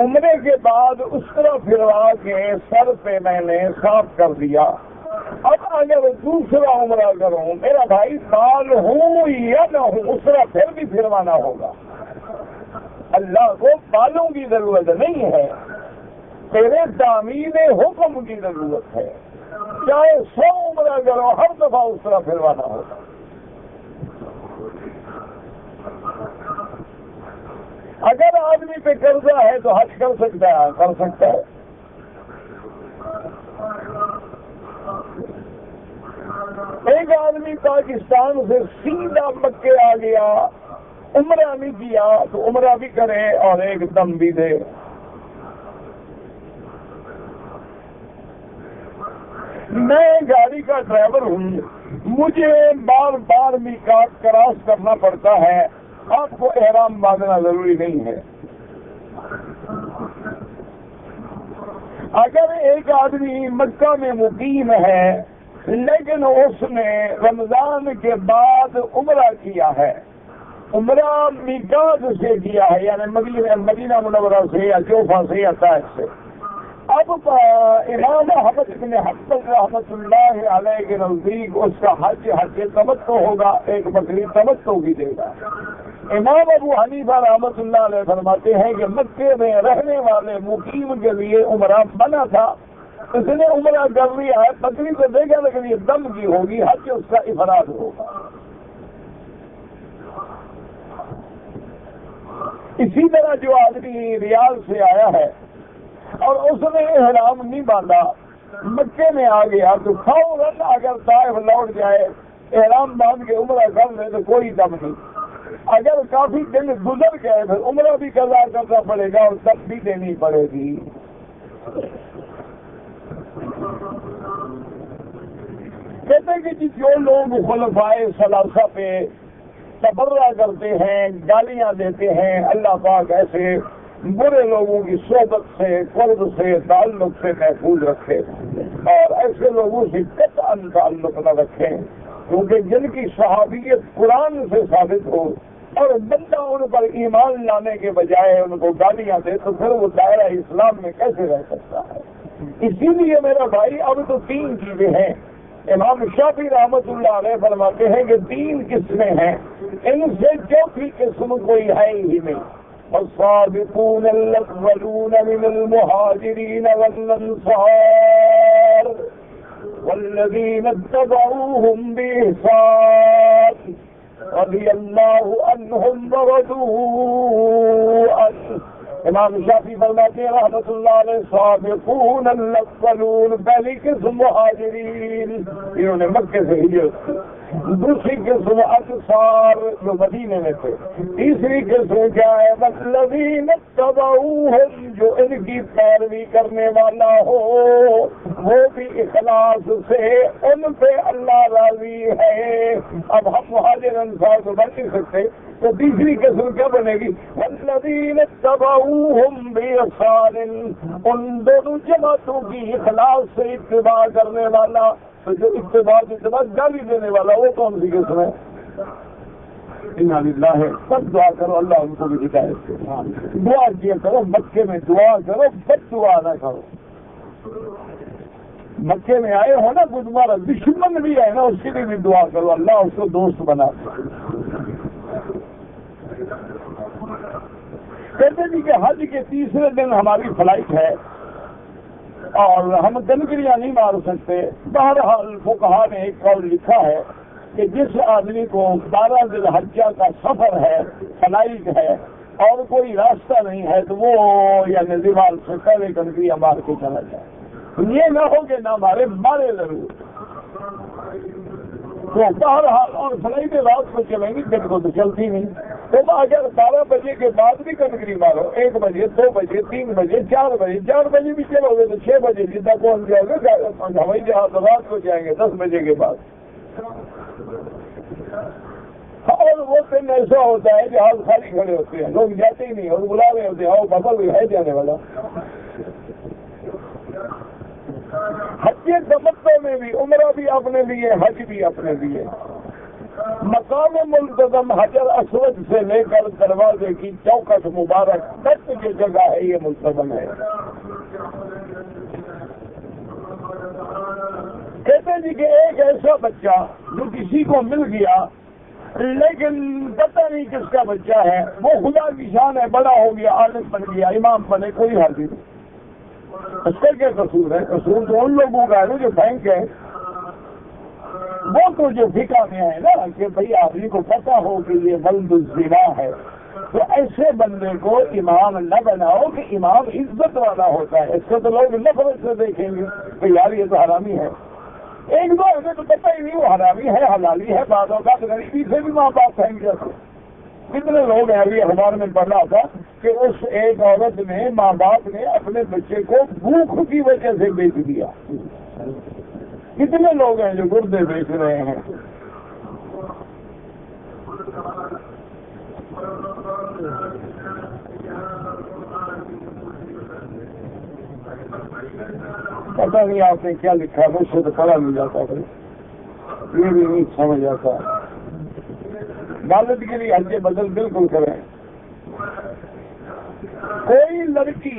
عمرے کے بعد اس طرح پھروا کے سر پہ میں نے صاف کر دیا، اب اگر دوسرا عمرہ کروں، میرا بھائی بال ہوں یا نہ ہوں اس طرح پھر بھی پھروانا ہوگا. اللہ کو بالوں کی ضرورت نہیں ہے، تیرے تعمیر حکم کی ضرورت ہے. چاہے 100 عمرہ کرو، ہر دفعہ اس طرح پھروانا ہوگا. اگر آدمی پہ قرضہ ہے تو حج کر سکتا ہے. ایک آدمی پاکستان سے سیدھا مکے آ گیا، عمرہ نہیں کیا تو عمرہ بھی کرے اور ایک دم بھی دے. میں گاڑی کا ڈرائیور ہوں، مجھے بار بار میقات کراس کرنا پڑتا ہے. آپ کو احرام باندھنا ضروری نہیں ہے. اگر ایک آدمی مکہ میں مقیم ہے لیکن اس نے رمضان کے بعد عمرہ کیا ہے، عمرہ میقات سے کیا ہے، یعنی مدینہ منورہ سے یا جوفہ سے یا طائف سے، اب امام احمد بن حنبل رحمۃ اللہ علیہ کے نزدیک اس کا حج تمتع ہوگا، ایک بکری تمتع بھی دے گا. امام ابو حنیفہ رحمۃ اللہ علیہ فرماتے ہیں کہ مکے میں رہنے والے مقیم کے لیے عمرہ بنا تھا، اس نے عمرہ کر لیا ہے، بکری تو دے گا لیکن یہ دم کی ہوگی، حج اس کا افراد ہوگا. اسی طرح جو آدمی ریاض سے آیا ہے اور اس نے احرام نہیں باندھا، مکے میں آ گیا تو فوراً اگر طائف لوٹ جائے احرام باندھ کے عمرہ کر لے تو کوئی دم نہیں. اگر کافی دن گزر گئے پھر عمرہ بھی قضا کرنا پڑے گا اور دم بھی دینی پڑے گی. کہتے ہیں کہ جو لوگ خلفائے ثلاثہ پہ تبرہ کرتے ہیں، گالیاں دیتے ہیں، اللہ پاک ایسے برے لوگوں کی صحبت سے، قرب سے، تعلق سے محفوظ رکھے اور ایسے لوگوں سے قطعاً تعلق نہ رکھیں، کیونکہ جن کی صحابیت قرآن سے ثابت ہو اور بندہ ان پر ایمان لانے کے بجائے ان کو گالیاں دے تو پھر وہ دائرہ اسلام میں کیسے رہ سکتا ہے. اسی لیے میرا بھائی اب تو 3 چیزیں ہیں. امام شافعی رحمۃ اللہ علیہ فرماتے ہیں کہ 3 قسمیں ہیں، ان سے چوتھی قسم کوئی ہے ہی نہیں. والسابقون الاولون من المهاجرين والانصار والذين اتبعوهم بإحسان رضي الله عنهم ورضوا عنه. امام شافعی فرماتے ہیں رحمۃ اللہ علیہ سابقون الاولون، پہلی قسم مہاجرین، انہوں نے مکے سے ہجرت کی. دوسری قسم انصار جو مدینے میں تھے. تیسری قسم کیا ہے؟ والذین اتبعوہم، جو ان کی پیروی کرنے والا ہو وہ بھی اخلاص سے، ان پہ اللہ راضی ہے. اب ہم مہاجر انصار تو بن نہیں سکتے تو تیسری قسم کیا بنے گی؟ والذین اتبعوہم بإحسان، ان دونوں جماعتوں کی اخلاص سے اتباع کرنے والا. تو جو اتباع گالی دینے والا وہ کون سی قسم ہے؟ انا للہ. سب دعا کرو اللہ ان کو بھی ہدایت دے. دعا کیا کرو، مکے میں دعا کرو، بد دعا نہ کرو. مکے میں آئے ہو نا، کوئی تمہارا دشمن بھی ہے نا، اس کے لیے بھی دعا کرو اللہ اس کو دوست بنا. کہتے جی کہ حج کے تیسرے دن ہماری فلائٹ ہے اور ہم گنگریاں نہیں مار سکتے. بہرحال فقہا نے ایک قول لکھا ہے کہ جس آدمی کو 12 ذی الحجہ کا سفر ہے، فلائٹ ہے، اور کوئی راستہ نہیں ہے تو وہ یعنی دیوار سے پہلے کنکریاں مار کے چلا جائے. یہ نہ ہو کہ نہ مارے ضرور. تو بہرحال اور فلائی رات کو چلیں گی دن کو تو چلتی نہیں. تو اگر 12 بجے کے بعد بھی کنکری مارو 1 بجے 2 بجے 3 بجے 4 بجے 4 بجے بھی چلو گے تو 6 بجے جتنا پہنچ جاؤ گے. ہوائی جہاز رات کو جائیں گے 10 بجے کے بعد. اور وہ دن ایسا ہوتا ہے جہاز خالی کھڑے ہوتے ہیں, لوگ جاتے ہی نہیں اور بلا رہے ہوتے ہیں آؤ بابا بھی ہے جانے والا. حج تمتع میں بھی عمرہ بھی اپنے لیے حج بھی اپنے لیے. مقام ملتظم حجر اسود سے لے کر دروازے کی چوکٹ مبارک تک جو جگہ ہے یہ ملتظم ہے. کہتے ہیں جی کہ ایک ایسا بچہ جو کسی کو مل گیا لیکن پتہ نہیں کس کا بچہ ہے, وہ خدا کی شان ہے, بڑا ہو گیا, عالم بن گیا, امام بنے, کوئی حاضر نہیں. اس کا کیا قصور ہے؟ قصور تو ان لوگوں کا ہے جو بینک ہے. وہ تو جو فقہ میں ہے نا کہ بھئی آدمی کو پتہ ہو کہ یہ بلد الزنا ہے, تو ایسے بندے کو امام نہ بناؤ کہ امام عزت والا ہوتا ہے. اس کو تو لوگ نفرت سے دیکھیں گے کہ یار یہ تو حرامی ہے. ایک دو ہمیں تو پتہ ہی نہیں وہ حرامی ہے حلالی ہے. بعض اوقات غریبی سے بھی ماں باپ کہیں گے. کتنے لوگ ہیں ابھی اخبار میں پڑھا تھا کہ اس ایک عورت نے ماں باپ نے اپنے بچے کو بھوک کی وجہ سے بیچ دیا. کتنے لوگ ہیں جو گردے بیچ رہے ہیں. پتہ نہیں آپ نے کیا لکھا ہے, مجھ سے تو پڑھا نہیں جاتا, یہ بھی نہیں سمجھ آتا. والد کے لیے حج بدل بالکل کریں. کوئی لڑکی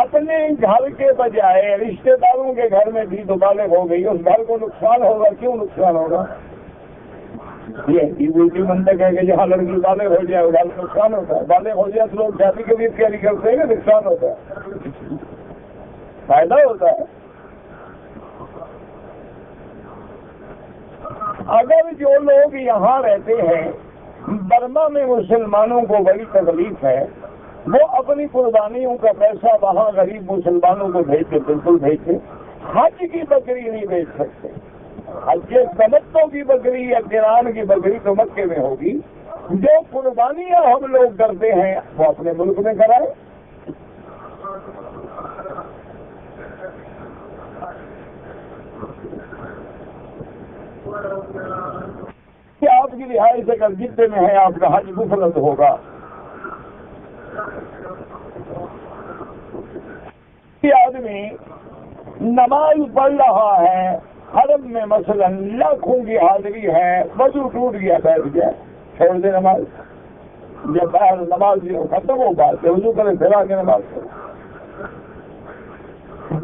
اپنے گھر کے بجائے رشتہ داروں کے گھر میں بھی بالغ ہو گئی, اس گھر کو نقصان ہوگا. کیوں نقصان ہوگا؟ یہ الٹی منطق ہے کہ جہاں لڑکی بالغ ہو جائے وہ گھر میں نقصان ہوتا ہے. بالغ ہو جائے تو لوگ شادی کے لیے تیاری کرتے ہیں کہ نقصان ہوتا ہے, فائدہ ہوتا ہے. اگر جو لوگ یہاں رہتے ہیں برما میں مسلمانوں کو بڑی تکلیف ہے, وہ اپنی قربانیوں کا پیسہ وہاں غریب مسلمانوں کو بھیجتے, بالکل بھیجتے. حج کی بکری نہیں بیچ سکتے. حج تمتع کی بکری یا قران کی بکری تو مکے میں ہوگی. جو قربانیاں ہم لوگ کرتے ہیں وہ اپنے ملک میں کرائیں. کہ آپ کی رہائش اگر جتنے میں ہے آپ کا حج مفلت ہوگا. یہ آدمی نماز پڑھ رہا ہے حرم میں مثلا لاکھوں کی حاضری ہے, وضو ٹوٹ گیا بیٹھ گیا, چھوڑ دے نماز. جب باہر نماز ختم ہو بات ہے وضو کرے پھر آگے نماز کرے.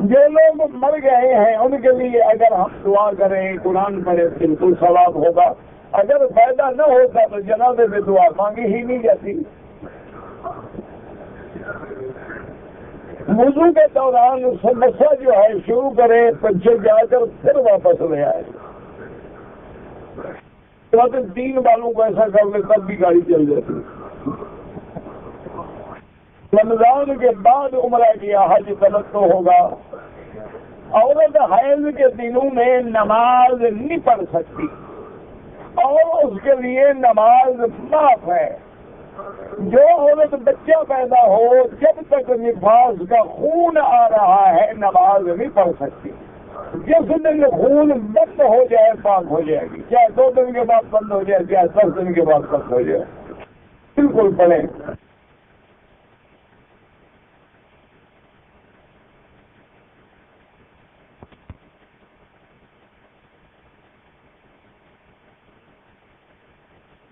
جو لوگ مر گئے ہیں ان کے لیے اگر ہم دعا کریں قرآن پڑھیں بالکل ثواب ہوگا. اگر فائدہ نہ ہوتا تو جنازے میں دعا مانگی ہی نہیں جاتی. وضو کے دوران مسا جو ہے شروع کرے پیچھے جا کر پھر واپس لے آئے. دین والوں کو ایسا کر لے تب بھی گاڑی چل جاتی. رمضان کے بعد عمرہ کیا حج تمتع ہوگا. عورت حیض کے دنوں میں نماز نہیں پڑھ سکتی اور اس کے لیے نماز معاف ہے. جو عورت بچہ پیدا ہو جب تک نفاس کا خون آ رہا ہے نماز نہیں پڑھ سکتی. جس دن خون بند ہو جائے پاک ہو جائے گی, چاہے 2 دن کے بعد بند ہو جائے چاہے 10 دن کے بعد بند ہو جائے. بالکل پڑھیں.